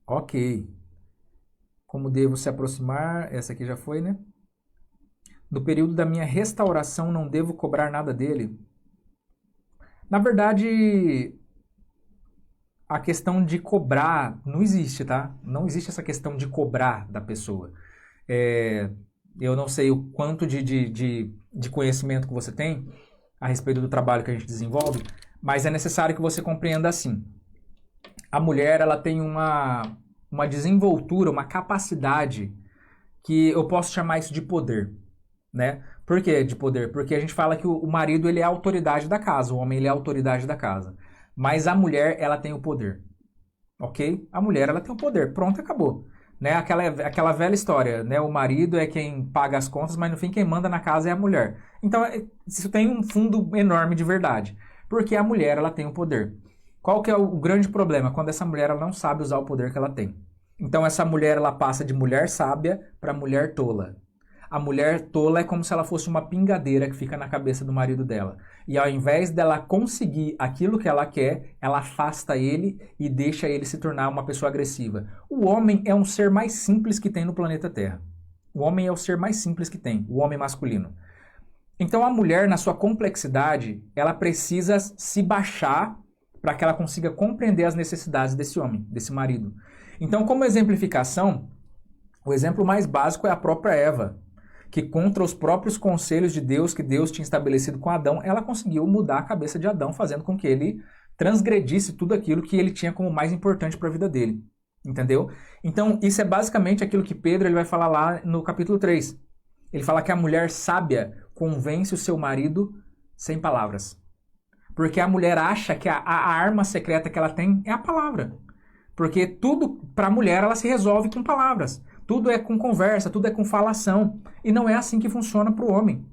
Ok. Como devo se aproximar? Essa aqui já foi, né? No período da minha restauração, não devo cobrar nada dele? Na verdade, a questão de cobrar não existe, tá? Não existe essa questão de cobrar da pessoa. Eu não sei o quanto de conhecimento que você tem a respeito do trabalho que a gente desenvolve, mas é necessário que você compreenda assim. A mulher, ela tem uma desenvoltura, uma capacidade que eu posso chamar isso de poder. Né? Por que de poder? Porque a gente fala que o marido ele é a autoridade da casa, o homem ele é a autoridade da casa. Mas a mulher, ela tem o poder. Ok? A mulher, ela tem o poder. Pronto, acabou. Né? Aquela velha história, né? O marido é quem paga as contas, mas no fim quem manda na casa é a mulher. Então, isso tem um fundo enorme de verdade. Porque a mulher, ela tem o poder. Qual que é o grande problema? Quando essa mulher ela não sabe usar o poder que ela tem. Então, essa mulher, ela passa de mulher sábia para mulher tola. A mulher tola é como se ela fosse uma pingadeira que fica na cabeça do marido dela. E ao invés dela conseguir aquilo que ela quer, ela afasta ele e deixa ele se tornar uma pessoa agressiva. O homem é um ser mais simples que tem no planeta Terra. O homem é o ser mais simples que tem, o homem masculino. Então a mulher, na sua complexidade, ela precisa se baixar para que ela consiga compreender as necessidades desse homem, desse marido. Então, como exemplificação, O exemplo mais básico é a própria Eva, que contra os próprios conselhos de Deus que Deus tinha estabelecido com Adão, ela conseguiu mudar a cabeça de Adão, fazendo com que ele transgredisse tudo aquilo que ele tinha como mais importante para a vida dele. Entendeu? Então, isso é basicamente aquilo que Pedro ele vai falar lá no capítulo 3. Ele fala que a mulher sábia convence o seu marido sem palavras. Porque a mulher acha que a arma secreta que ela tem é a palavra. Porque tudo, para a mulher, ela se resolve com palavras. Tudo é com conversa, tudo é com falação. E não é assim que funciona para o homem.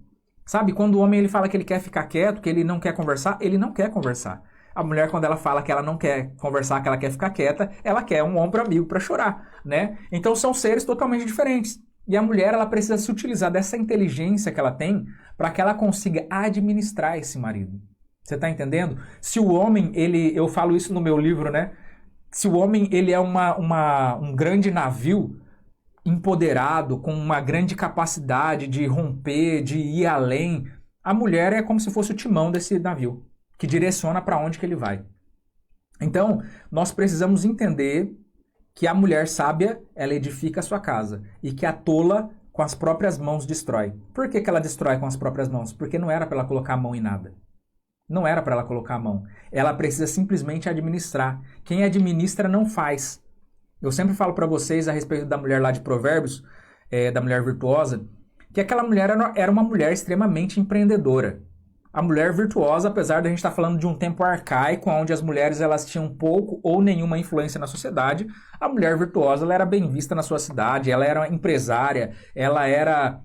Sabe, quando o homem ele fala que ele quer ficar quieto, que ele não quer conversar, ele não quer conversar. A mulher, quando ela fala que ela não quer conversar, que ela quer ficar quieta, ela quer um ombro amigo para chorar, né? Então são seres totalmente diferentes. E a mulher, ela precisa se utilizar dessa inteligência que ela tem para que ela consiga administrar esse marido. Você tá entendendo? Se o homem, eu falo isso no meu livro, né? Se o homem, ele é um grande navio empoderado, com uma grande capacidade de romper, de ir além, a mulher é como se fosse o timão desse navio, que direciona para onde que ele vai. Então, nós precisamos entender que a mulher sábia, ela edifica a sua casa, e que a tola, com as próprias mãos, destrói. Por que ela destrói com as próprias mãos? Porque não era para ela colocar a mão em nada. Não era para ela colocar a mão. Ela precisa simplesmente administrar. Quem administra não faz. Eu sempre falo para vocês a respeito da mulher lá de Provérbios, da mulher virtuosa, que aquela mulher era uma mulher extremamente empreendedora. A mulher virtuosa, apesar de a gente estar falando de um tempo arcaico, onde as mulheres elas tinham pouco ou nenhuma influência na sociedade, a mulher virtuosa ela era bem vista na sua cidade, ela era empresária, ela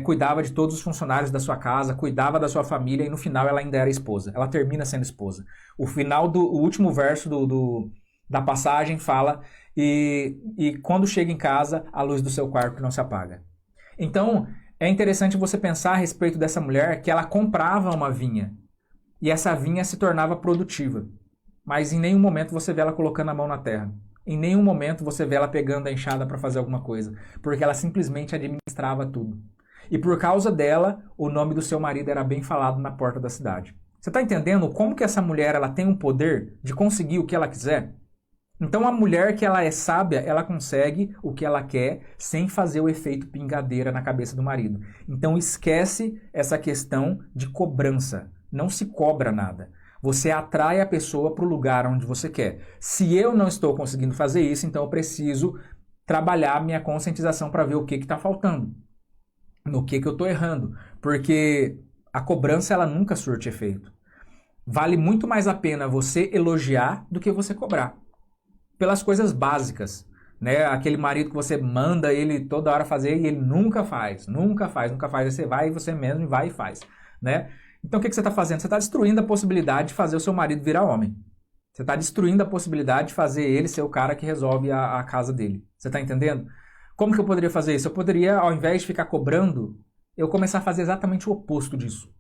cuidava de todos os funcionários da sua casa, cuidava da sua família e no final ela ainda era esposa. Ela termina sendo esposa. O último verso da passagem fala e quando chega em casa, a luz do seu quarto não se apaga. Então, é interessante você pensar a respeito dessa mulher que ela comprava uma vinha e essa vinha se tornava produtiva. Mas em nenhum momento você vê ela colocando a mão na terra. Em nenhum momento você vê ela pegando a enxada para fazer alguma coisa. Porque ela simplesmente administrava tudo. E por causa dela, o nome do seu marido era bem falado na porta da cidade. Você está entendendo como que essa mulher ela tem um poder de conseguir o que ela quiser? Então a mulher que ela é sábia, ela consegue o que ela quer sem fazer o efeito pingadeira na cabeça do marido. Então esquece essa questão de cobrança. Não se cobra nada. Você atrai a pessoa para o lugar onde você quer. Se eu não estou conseguindo fazer isso, então eu preciso trabalhar minha conscientização para ver o que está faltando. No que eu estou errando. Porque a cobrança ela nunca surte efeito. Vale muito mais a pena você elogiar do que você cobrar. Pelas coisas básicas, né? Aquele marido que você manda ele toda hora fazer e ele nunca faz. Aí você vai e você mesmo vai e faz, né? Então o que você está fazendo? Você está destruindo a possibilidade de fazer o seu marido virar homem. Você está destruindo a possibilidade de fazer ele ser o cara que resolve a casa dele. Você está entendendo? Como que eu poderia fazer isso? Eu poderia, ao invés de ficar cobrando, eu começar a fazer exatamente o oposto disso.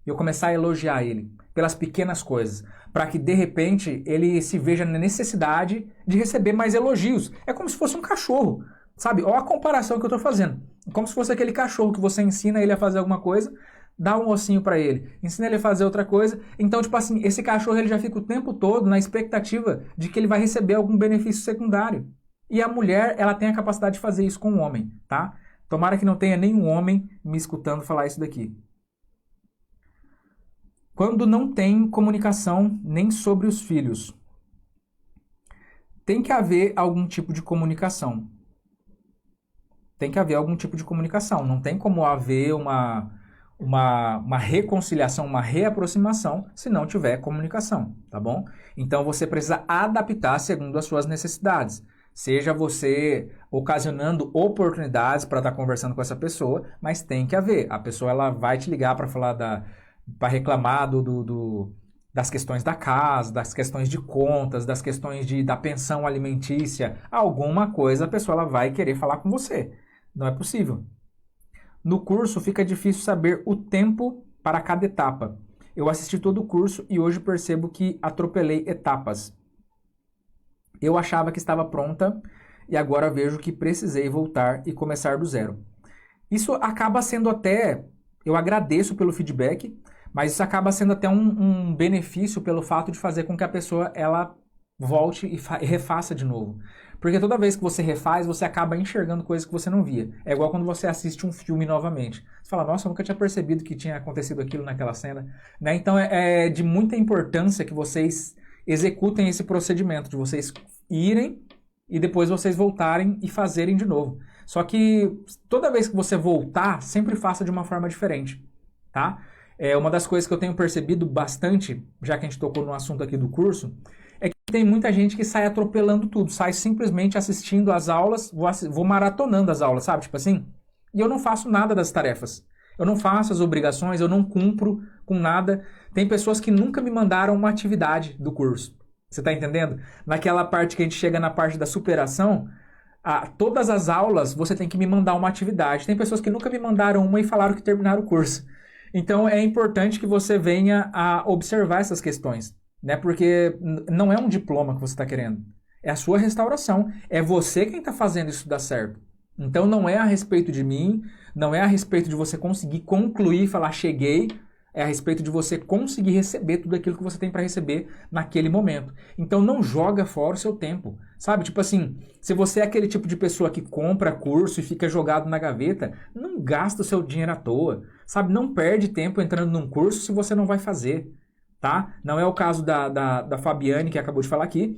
Eu começar a elogiar ele pelas pequenas coisas, para que de repente ele se veja na necessidade de receber mais elogios. É como se fosse um cachorro, sabe? Olha a comparação que eu estou fazendo. É como se fosse aquele cachorro que você ensina ele a fazer alguma coisa, dá um ossinho para ele, ensina ele a fazer outra coisa. Então, tipo assim, esse cachorro ele já fica o tempo todo na expectativa de que ele vai receber algum benefício secundário. E a mulher, ela tem a capacidade de fazer isso com o homem, tá? Tomara que não tenha nenhum homem me escutando falar isso daqui. Quando não tem comunicação nem sobre os filhos, tem que haver algum tipo de comunicação. Tem que haver algum tipo de comunicação. Não tem como haver uma reconciliação, uma reaproximação, se não tiver comunicação, tá bom? Então você precisa adaptar segundo as suas necessidades. Seja você ocasionando oportunidades para estar conversando com essa pessoa, mas tem que haver. A pessoa ela vai te ligar para falar para reclamar das questões da casa, das questões de contas, das questões da pensão alimentícia, alguma coisa a pessoa ela vai querer falar com você. Não é possível. No curso fica difícil saber o tempo para cada etapa. Eu assisti todo o curso e hoje percebo que atropelei etapas. Eu achava que estava pronta e agora vejo que precisei voltar e começar do zero. Isso acaba sendo até... Eu agradeço pelo feedback, mas isso acaba sendo até um benefício pelo fato de fazer com que a pessoa ela volte e refaça de novo. Porque toda vez que você refaz, você acaba enxergando coisas que você não via. É igual quando você assiste um filme novamente. Você fala, nossa, eu nunca tinha percebido que tinha acontecido aquilo naquela cena. Né? Então é de muita importância que vocês executem esse procedimento, de vocês irem e depois vocês voltarem e fazerem de novo. Só que toda vez que você voltar, sempre faça de uma forma diferente, tá? Uma das coisas que eu tenho percebido bastante, já que a gente tocou no assunto aqui do curso, é que tem muita gente que sai atropelando tudo, sai simplesmente assistindo as aulas, vou maratonando as aulas, sabe? Tipo assim, e eu não faço nada das tarefas. Eu não faço as obrigações, eu não cumpro com nada. Tem pessoas que nunca me mandaram uma atividade do curso. Você tá entendendo? Naquela parte que a gente chega na parte da superação, todas as aulas você tem que me mandar uma atividade. Tem pessoas que nunca me mandaram uma e falaram que terminaram o curso. Então é importante que você venha a observar essas questões, né? Porque não é um diploma que você está querendo. É a sua restauração. É você quem está fazendo isso dar certo. Então não é a respeito de mim, não é a respeito de você conseguir concluir e falar cheguei, é a respeito de você conseguir receber tudo aquilo que você tem para receber naquele momento. Então não joga fora o seu tempo, sabe? Tipo assim, se você é aquele tipo de pessoa que compra curso e fica jogado na gaveta, não gasta o seu dinheiro à toa, sabe? Não perde tempo entrando num curso se você não vai fazer, tá? Não é o caso da Fabiane, que acabou de falar aqui,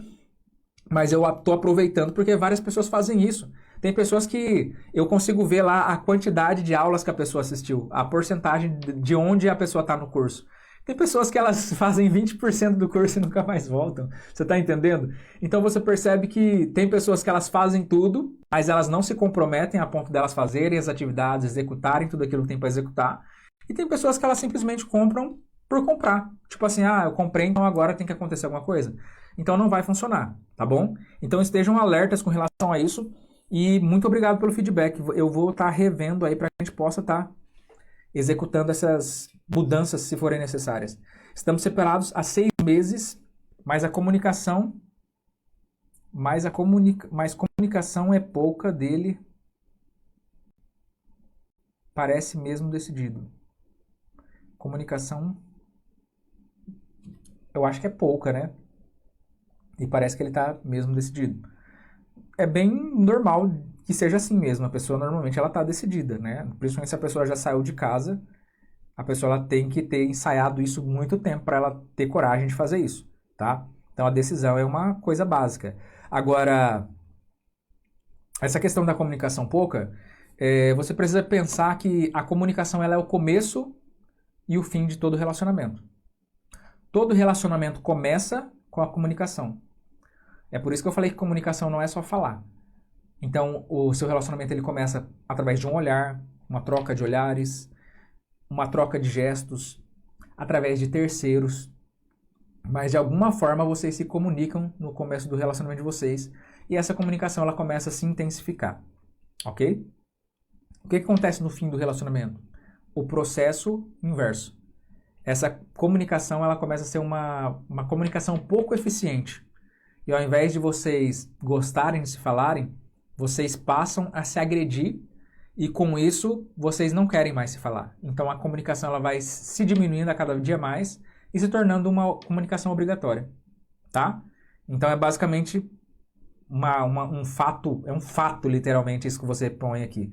mas eu tô aproveitando porque várias pessoas fazem isso. Tem pessoas que eu consigo ver lá a quantidade de aulas que a pessoa assistiu, a porcentagem de onde a pessoa está no curso. Tem pessoas que elas fazem 20% do curso e nunca mais voltam. Você está entendendo? Então você percebe que tem pessoas que elas fazem tudo, mas elas não se comprometem a ponto delas fazerem as atividades, executarem tudo aquilo que tem para executar. E tem pessoas que elas simplesmente compram por comprar. Tipo assim, eu comprei, então agora tem que acontecer alguma coisa. Então não vai funcionar, tá bom? Então estejam alertas com relação a isso. E muito obrigado pelo feedback. Eu vou estar revendo aí para que a gente possa estar executando essas mudanças se forem necessárias. Estamos separados há 6 meses, mas a comunicação, mas comunicação é pouca dele. Parece mesmo decidido. Comunicação, eu acho que é pouca, né? E parece que ele está mesmo decidido. É bem normal que seja assim mesmo. A pessoa normalmente ela está decidida, né? Principalmente se a pessoa já saiu de casa, a pessoa ela tem que ter ensaiado isso muito tempo para ela ter coragem de fazer isso, tá? Então a decisão é uma coisa básica. Agora, essa questão da comunicação pouca, você precisa pensar que a comunicação ela é o começo e o fim de todo relacionamento. Todo relacionamento começa com a comunicação. É por isso que eu falei que comunicação não é só falar. Então, o seu relacionamento ele começa através de um olhar, uma troca de olhares, uma troca de gestos, através de terceiros. Mas, de alguma forma, vocês se comunicam no começo do relacionamento de vocês e essa comunicação ela começa a se intensificar. Ok? O que acontece no fim do relacionamento? O processo inverso. Essa comunicação ela começa a ser uma comunicação pouco eficiente. E ao invés de vocês gostarem de se falarem, vocês passam a se agredir e com isso vocês não querem mais se falar. Então a comunicação ela vai se diminuindo a cada dia mais e se tornando uma comunicação obrigatória, tá? Então é basicamente um fato, é um fato literalmente isso que você põe aqui.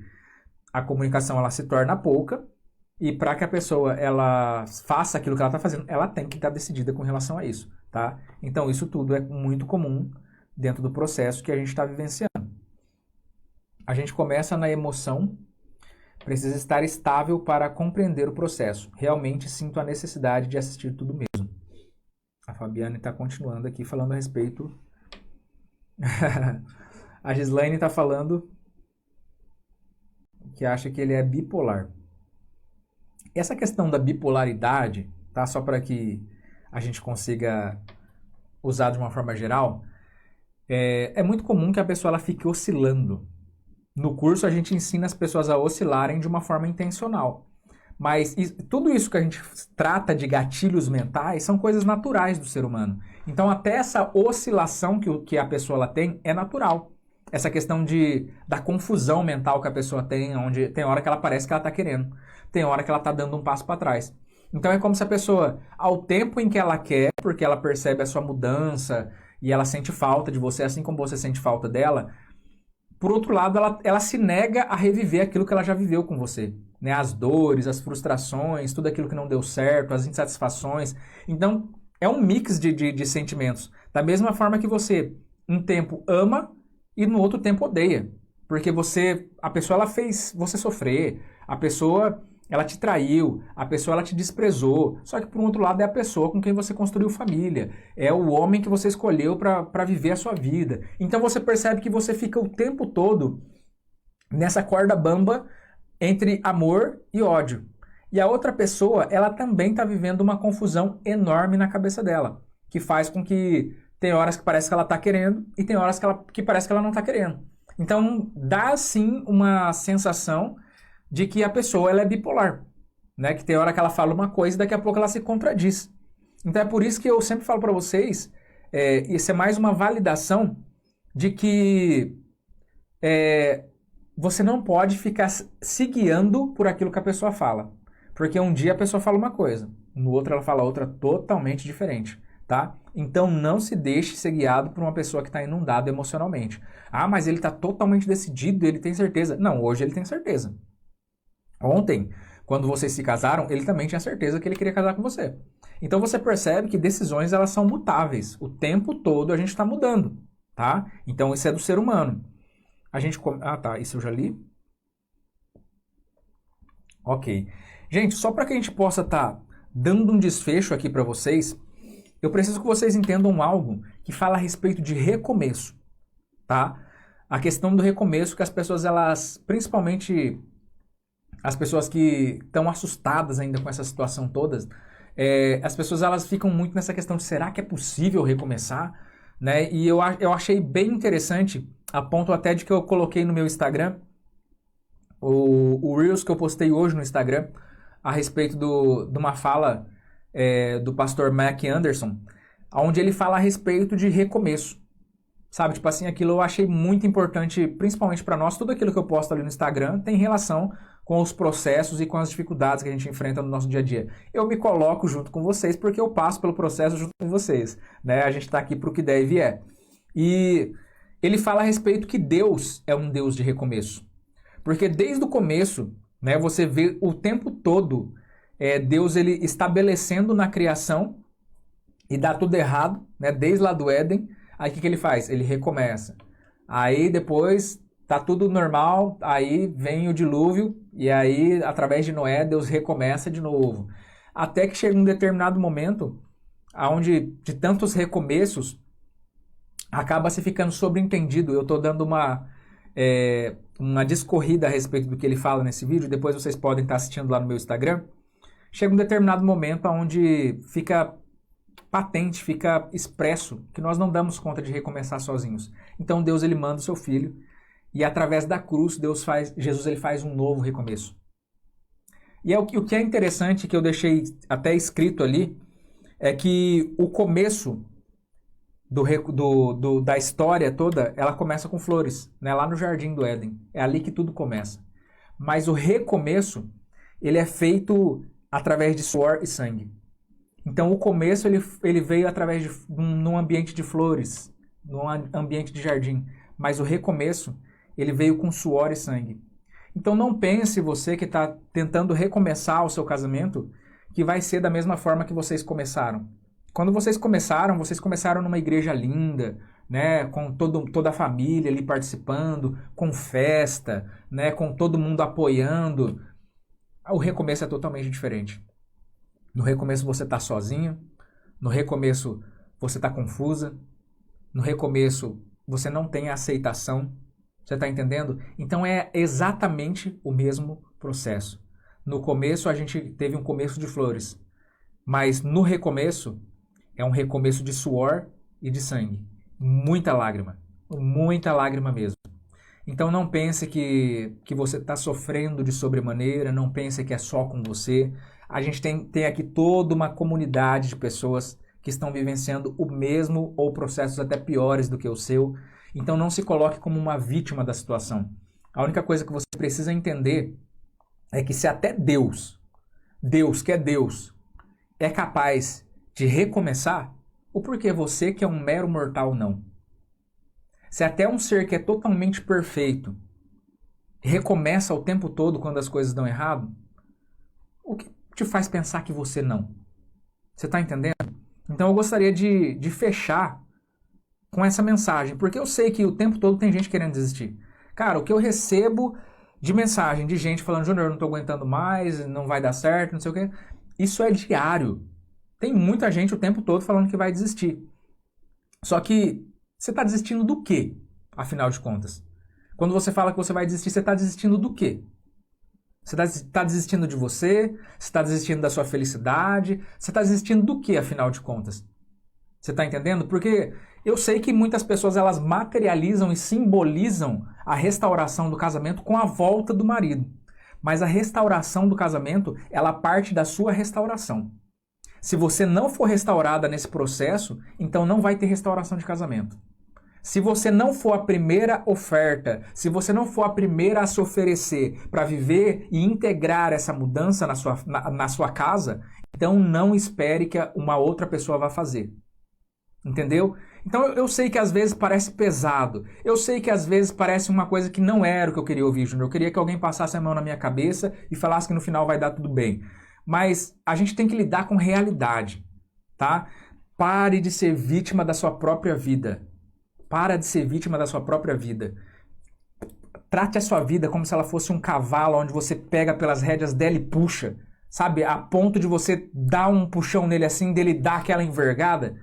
A comunicação ela se torna pouca e para que a pessoa ela faça aquilo que ela está fazendo, ela tem que estar decidida com relação a isso, tá? Então isso tudo é muito comum dentro do processo que a gente está vivenciando. A gente começa na emoção, precisa estar estável para compreender o processo. Realmente sinto a necessidade de assistir tudo mesmo. A Fabiane está continuando aqui falando a respeito. A Gislaine está falando que acha que ele é bipolar. Essa questão da bipolaridade, tá? Só para que a gente consiga usar de uma forma geral, é muito comum que a pessoa ela fique oscilando. No curso a gente ensina as pessoas a oscilarem de uma forma intencional. Mas tudo isso que a gente trata de gatilhos mentais são coisas naturais do ser humano. Então até essa oscilação que a pessoa ela tem é natural. Essa questão da confusão mental que a pessoa tem, onde tem hora que ela parece que ela está querendo, tem hora que ela está dando um passo para trás. Então é como se a pessoa, ao tempo em que ela quer, porque ela percebe a sua mudança e ela sente falta de você, assim como você sente falta dela, por outro lado, ela se nega a reviver aquilo que ela já viveu com você, né? As dores, as frustrações, tudo aquilo que não deu certo, as insatisfações. Então, é um mix de sentimentos. Da mesma forma que você, um tempo, ama e no outro tempo odeia. Porque a pessoa ela fez você sofrer, a pessoa ela te traiu, a pessoa ela te desprezou. Só que por um outro lado é a pessoa com quem você construiu família, é o homem que você escolheu para viver a sua vida. Então você percebe que você fica o tempo todo nessa corda bamba entre amor e ódio. E a outra pessoa, ela também está vivendo uma confusão enorme na cabeça dela, que faz com que tem horas que parece que ela está querendo e tem horas que parece que ela não está querendo. Então dá sim uma sensação de que a pessoa ela é bipolar, né? Que tem hora que ela fala uma coisa e daqui a pouco ela se contradiz. Então é por isso que eu sempre falo para vocês, isso é mais uma validação de que você não pode ficar se guiando por aquilo que a pessoa fala. Porque um dia a pessoa fala uma coisa, no outro ela fala outra totalmente diferente, tá? Então não se deixe ser guiado por uma pessoa que está inundada emocionalmente. Ah, mas ele está totalmente decidido, ele tem certeza. Não, hoje ele tem certeza. Ontem, quando vocês se casaram, ele também tinha certeza que ele queria casar com você. Então você percebe que decisões elas são mutáveis. O tempo todo a gente está mudando, tá? Então isso é do ser humano. Ah, tá. Isso eu já li. Ok. Gente, só para que a gente possa estar dando um desfecho aqui para vocês, eu preciso que vocês entendam algo que fala a respeito de recomeço, tá? A questão do recomeço que as pessoas, elas, principalmente as pessoas que estão assustadas ainda com essa situação toda, as pessoas elas ficam muito nessa questão de será que é possível recomeçar? Né? E eu achei bem interessante, a ponto até de que eu coloquei no meu Instagram, o Reels que eu postei hoje no Instagram, a respeito de uma fala do pastor Mac Anderson, onde ele fala a respeito de recomeço. Sabe, tipo assim, aquilo eu achei muito importante, principalmente para nós, tudo aquilo que eu posto ali no Instagram tem relação com os processos e com as dificuldades que a gente enfrenta no nosso dia a dia. Eu me coloco junto com vocês porque eu passo pelo processo junto com vocês, né? A gente está aqui para o que der e vier. E ele fala a respeito que Deus é um Deus de recomeço. Porque desde o começo, né, você vê o tempo todo Deus ele estabelecendo na criação e dá tudo errado, né, desde lá do Éden. Aí o que ele faz? Ele recomeça. Aí depois tá tudo normal, aí vem o dilúvio e aí através de Noé Deus recomeça de novo. Até que chega um determinado momento onde de tantos recomeços acaba se ficando sobreentendido. Eu estou dando uma discorrida a respeito do que ele fala nesse vídeo, depois vocês podem estar assistindo lá no meu Instagram. Chega um determinado momento onde fica patente, fica expresso que nós não damos conta de recomeçar sozinhos. Então Deus ele manda o seu filho e através da cruz Jesus ele faz um novo recomeço. E o que é interessante, que eu deixei até escrito ali, é que o começo da história toda, ela começa com flores, né? Lá no Jardim do Éden. É ali que tudo começa. Mas o recomeço, ele é feito através de suor e sangue. Então o começo ele veio através de num ambiente de flores, num ambiente de jardim. Mas o recomeço, ele veio com suor e sangue. Então não pense você que está tentando recomeçar o seu casamento, que vai ser da mesma forma que vocês começaram. Quando vocês começaram numa igreja linda, né, com toda a família ali participando, com festa, né, com todo mundo apoiando. O recomeço é totalmente diferente. No recomeço você está sozinho, no recomeço você está confusa, no recomeço você não tem aceitação, você está entendendo? Então é exatamente o mesmo processo. No começo a gente teve um começo de flores, mas no recomeço é um recomeço de suor e de sangue. Muita lágrima mesmo. Então não pense que você está sofrendo de sobremaneira, não pense que é só com você. A gente tem aqui toda uma comunidade de pessoas que estão vivenciando o mesmo ou processos até piores do que o seu. Então não se coloque como uma vítima da situação. A única coisa que você precisa entender é que se até Deus que é Deus, é capaz de recomeçar, O porquê você, que é um mero mortal, não? Se até um ser que é totalmente perfeito recomeça o tempo todo quando as coisas dão errado, o que te faz pensar que você não? Você está entendendo? Então eu gostaria de fechar com essa mensagem, porque eu sei que o tempo todo tem gente querendo desistir. Cara, o que eu recebo de mensagem de gente falando, Júnior, eu não estou aguentando mais, não vai dar certo, não sei o quê, isso é diário. Tem muita gente o tempo todo falando que vai desistir. Só que você está desistindo do quê, afinal de contas? Quando você fala que você vai desistir, você está desistindo do quê? Você está desistindo de você? Você está desistindo da sua felicidade? Você está desistindo do quê, afinal de contas? Você está entendendo? Porque eu sei que muitas pessoas elas materializam e simbolizam a restauração do casamento com a volta do marido. Mas a restauração do casamento, ela parte da sua restauração. Se você não for restaurada nesse processo, então não vai ter restauração de casamento. Se você não for a primeira oferta, se você não for a primeira a se oferecer para viver e integrar essa mudança na sua casa, então não espere que uma outra pessoa vá fazer. Entendeu? Então eu sei que às vezes parece pesado, eu sei que às vezes parece uma coisa que não era o que eu queria ouvir, Júnior. Eu queria que alguém passasse a mão na minha cabeça e falasse que no final vai dar tudo bem. Mas a gente tem que lidar com realidade, tá? Pare de ser vítima da sua própria vida. Para de ser vítima da sua própria vida. Trate a sua vida como se ela fosse um cavalo onde você pega pelas rédeas dela e puxa, sabe? A ponto de você dar um puxão nele assim, dele dar aquela envergada.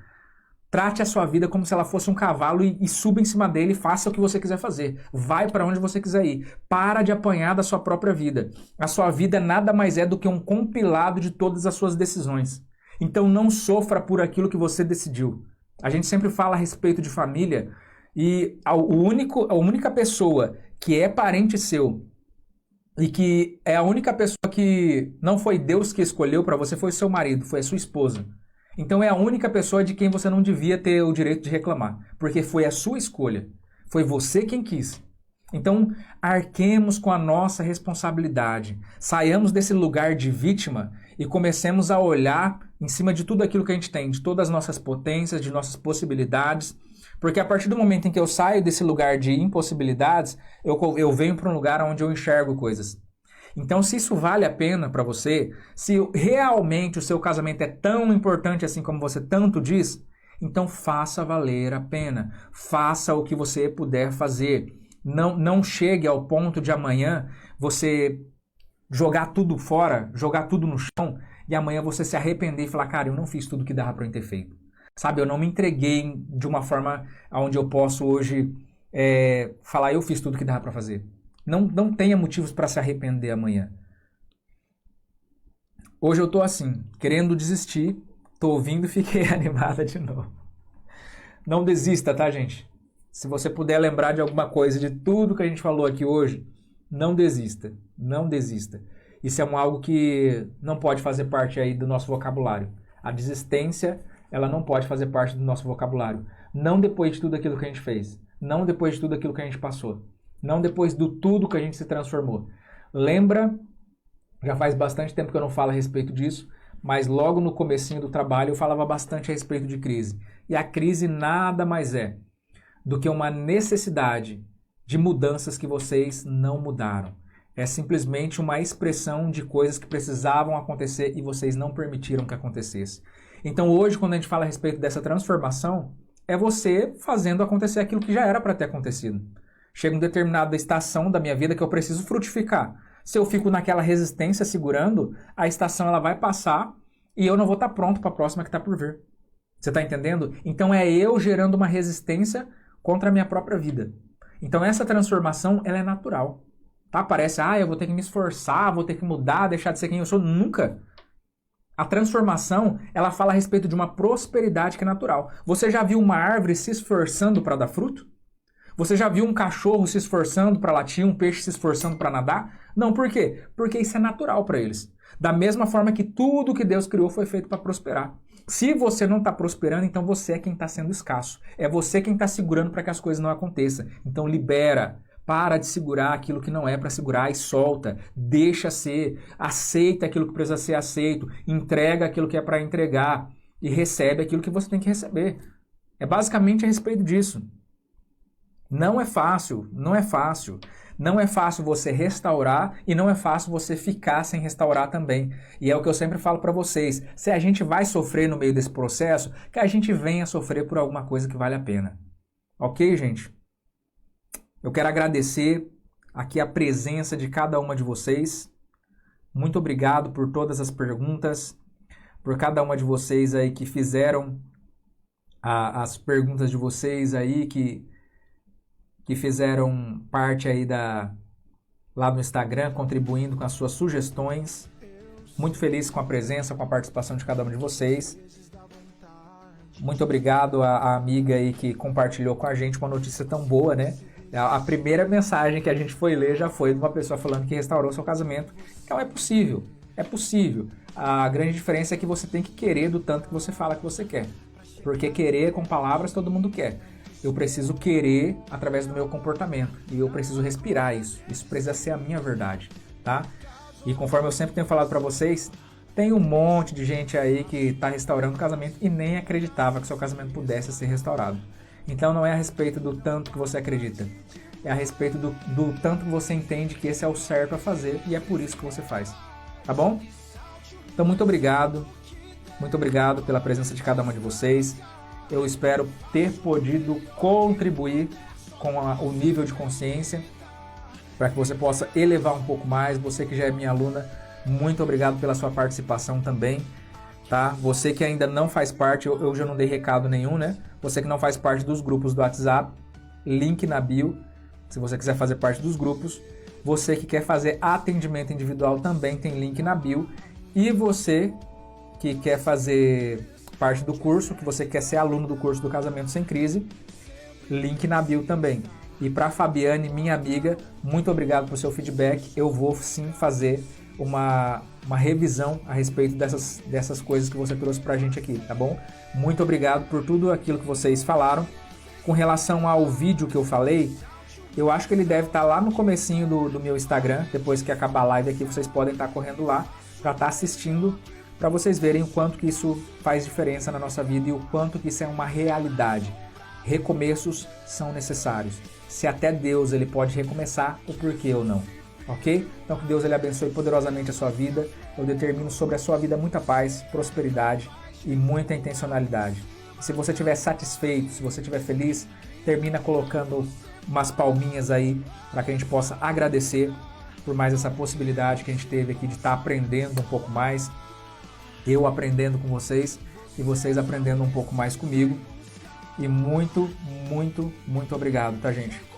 Trate a sua vida como se ela fosse um cavalo e suba em cima dele e faça o que você quiser fazer. Vai para onde você quiser ir. Para de apanhar da sua própria vida. A sua vida nada mais é do que um compilado de todas as suas decisões. Então não sofra por aquilo que você decidiu. A gente sempre fala a respeito de família e a única pessoa que é parente seu e que é a única pessoa que não foi Deus que escolheu para você foi o seu marido, foi a sua esposa. Então é a única pessoa de quem você não devia ter o direito de reclamar, porque foi a sua escolha, foi você quem quis. Então arquemos com a nossa responsabilidade, saiamos desse lugar de vítima e comecemos a olhar em cima de tudo aquilo que a gente tem, de todas as nossas potências, de nossas possibilidades, porque a partir do momento em que eu saio desse lugar de impossibilidades, eu venho para um lugar onde eu enxergo coisas. Então, se isso vale a pena para você, se realmente o seu casamento é tão importante assim como você tanto diz, então faça valer a pena. Faça o que você puder fazer. Não chegue ao ponto de amanhã você jogar tudo fora, jogar tudo no chão e amanhã você se arrepender e falar, cara, eu não fiz tudo que dava para eu ter feito. Sabe, eu não me entreguei de uma forma onde eu posso hoje falar, eu fiz tudo que dava para fazer. Não tenha motivos para se arrepender amanhã. Hoje eu tô assim, querendo desistir, tô ouvindo e fiquei animada de novo. Não desista, tá, gente? Se você puder lembrar de alguma coisa, de tudo que a gente falou aqui hoje, não desista, não desista. Isso é algo que não pode fazer parte aí do nosso vocabulário. A desistência, ela não pode fazer parte do nosso vocabulário. Não depois de tudo aquilo que a gente fez. Não depois de tudo aquilo que a gente passou. Não depois do tudo que a gente se transformou. Lembra, já faz bastante tempo que eu não falo a respeito disso, mas logo no comecinho do trabalho eu falava bastante a respeito de crise. E a crise nada mais é do que uma necessidade de mudanças que vocês não mudaram. É simplesmente uma expressão de coisas que precisavam acontecer e vocês não permitiram que acontecesse. Então hoje, quando a gente fala a respeito dessa transformação, é você fazendo acontecer aquilo que já era para ter acontecido. Chega uma determinada estação da minha vida que eu preciso frutificar. Se eu fico naquela resistência segurando, a estação ela vai passar e eu não vou estar pronto para a próxima que está por vir. Você está entendendo? Então é eu gerando uma resistência contra a minha própria vida. Então essa transformação ela é natural. Tá? Parece, eu vou ter que me esforçar, vou ter que mudar, deixar de ser quem eu sou. Nunca. A transformação, ela fala a respeito de uma prosperidade que é natural. Você já viu uma árvore se esforçando para dar fruto? Você já viu um cachorro se esforçando para latir, um peixe se esforçando para nadar? Não, por quê? Porque isso é natural para eles. Da mesma forma que tudo que Deus criou foi feito para prosperar. Se você não está prosperando, então você é quem está sendo escasso. É você quem está segurando para que as coisas não aconteçam. Então libera. Para de segurar aquilo que não é para segurar e solta. Deixa ser. Aceita aquilo que precisa ser aceito. Entrega aquilo que é para entregar. e recebe aquilo que você tem que receber. É basicamente a respeito disso. Não é fácil, não é fácil. Não é fácil você restaurar e não é fácil você ficar sem restaurar também. E é o que eu sempre falo para vocês. Se a gente vai sofrer no meio desse processo, que a gente venha sofrer por alguma coisa que vale a pena. Ok, gente? Eu quero agradecer aqui a presença de cada uma de vocês. Muito obrigado por todas as perguntas, por cada uma de vocês aí que fizeram as perguntas de vocês aí, que fizeram parte aí lá no Instagram, contribuindo com as suas sugestões. Muito feliz com a presença, com a participação de cada um de vocês. Muito obrigado à amiga aí que compartilhou com a gente uma notícia tão boa, né? A primeira mensagem que a gente foi ler já foi de uma pessoa falando que restaurou seu casamento. Então é possível, é possível. A grande diferença é que você tem que querer do tanto que você fala que você quer. Porque querer com palavras todo mundo quer. Eu preciso querer através do meu comportamento. E eu preciso respirar isso. Isso precisa ser a minha verdade, tá? E conforme eu sempre tenho falado pra vocês, tem um monte de gente aí que tá restaurando o casamento e nem acreditava que seu casamento pudesse ser restaurado. Então não é a respeito do tanto que você acredita. É a respeito do tanto que você entende que esse é o certo a fazer e é por isso que você faz. Tá bom? Então muito obrigado. Muito obrigado pela presença de cada uma de vocês. Eu espero ter podido contribuir com o nível de consciência para que você possa elevar um pouco mais. Você que já é minha aluna, muito obrigado pela sua participação também, tá? Você que ainda não faz parte, eu já não dei recado nenhum, né? Você que não faz parte dos grupos do WhatsApp, link na bio, se você quiser fazer parte dos grupos. Você que quer fazer atendimento individual também tem link na bio. E você que quer fazer parte do curso, que você quer ser aluno do curso do Casamento Sem Crise, link na bio também. E para Fabiane, minha amiga, muito obrigado por seu feedback. Eu vou sim fazer uma revisão a respeito dessas coisas que você trouxe pra gente aqui, tá bom? Muito obrigado por tudo aquilo que vocês falaram. Com relação ao vídeo que eu falei, eu acho que ele deve estar lá no comecinho do meu Instagram. Depois que acabar a live aqui, vocês podem estar correndo lá para estar assistindo, para vocês verem o quanto que isso faz diferença na nossa vida e o quanto que isso é uma realidade. Recomeços são necessários. Se até Deus ele pode recomeçar, o porquê eu não? Ok? Então que Deus ele abençoe poderosamente a sua vida. Eu determino sobre a sua vida muita paz, prosperidade e muita intencionalidade. E se você estiver satisfeito, se você estiver feliz, termina colocando umas palminhas aí para que a gente possa agradecer por mais essa possibilidade que a gente teve aqui de estar aprendendo um pouco mais. Eu aprendendo com vocês e vocês aprendendo um pouco mais comigo. E muito, muito, muito obrigado, tá, gente?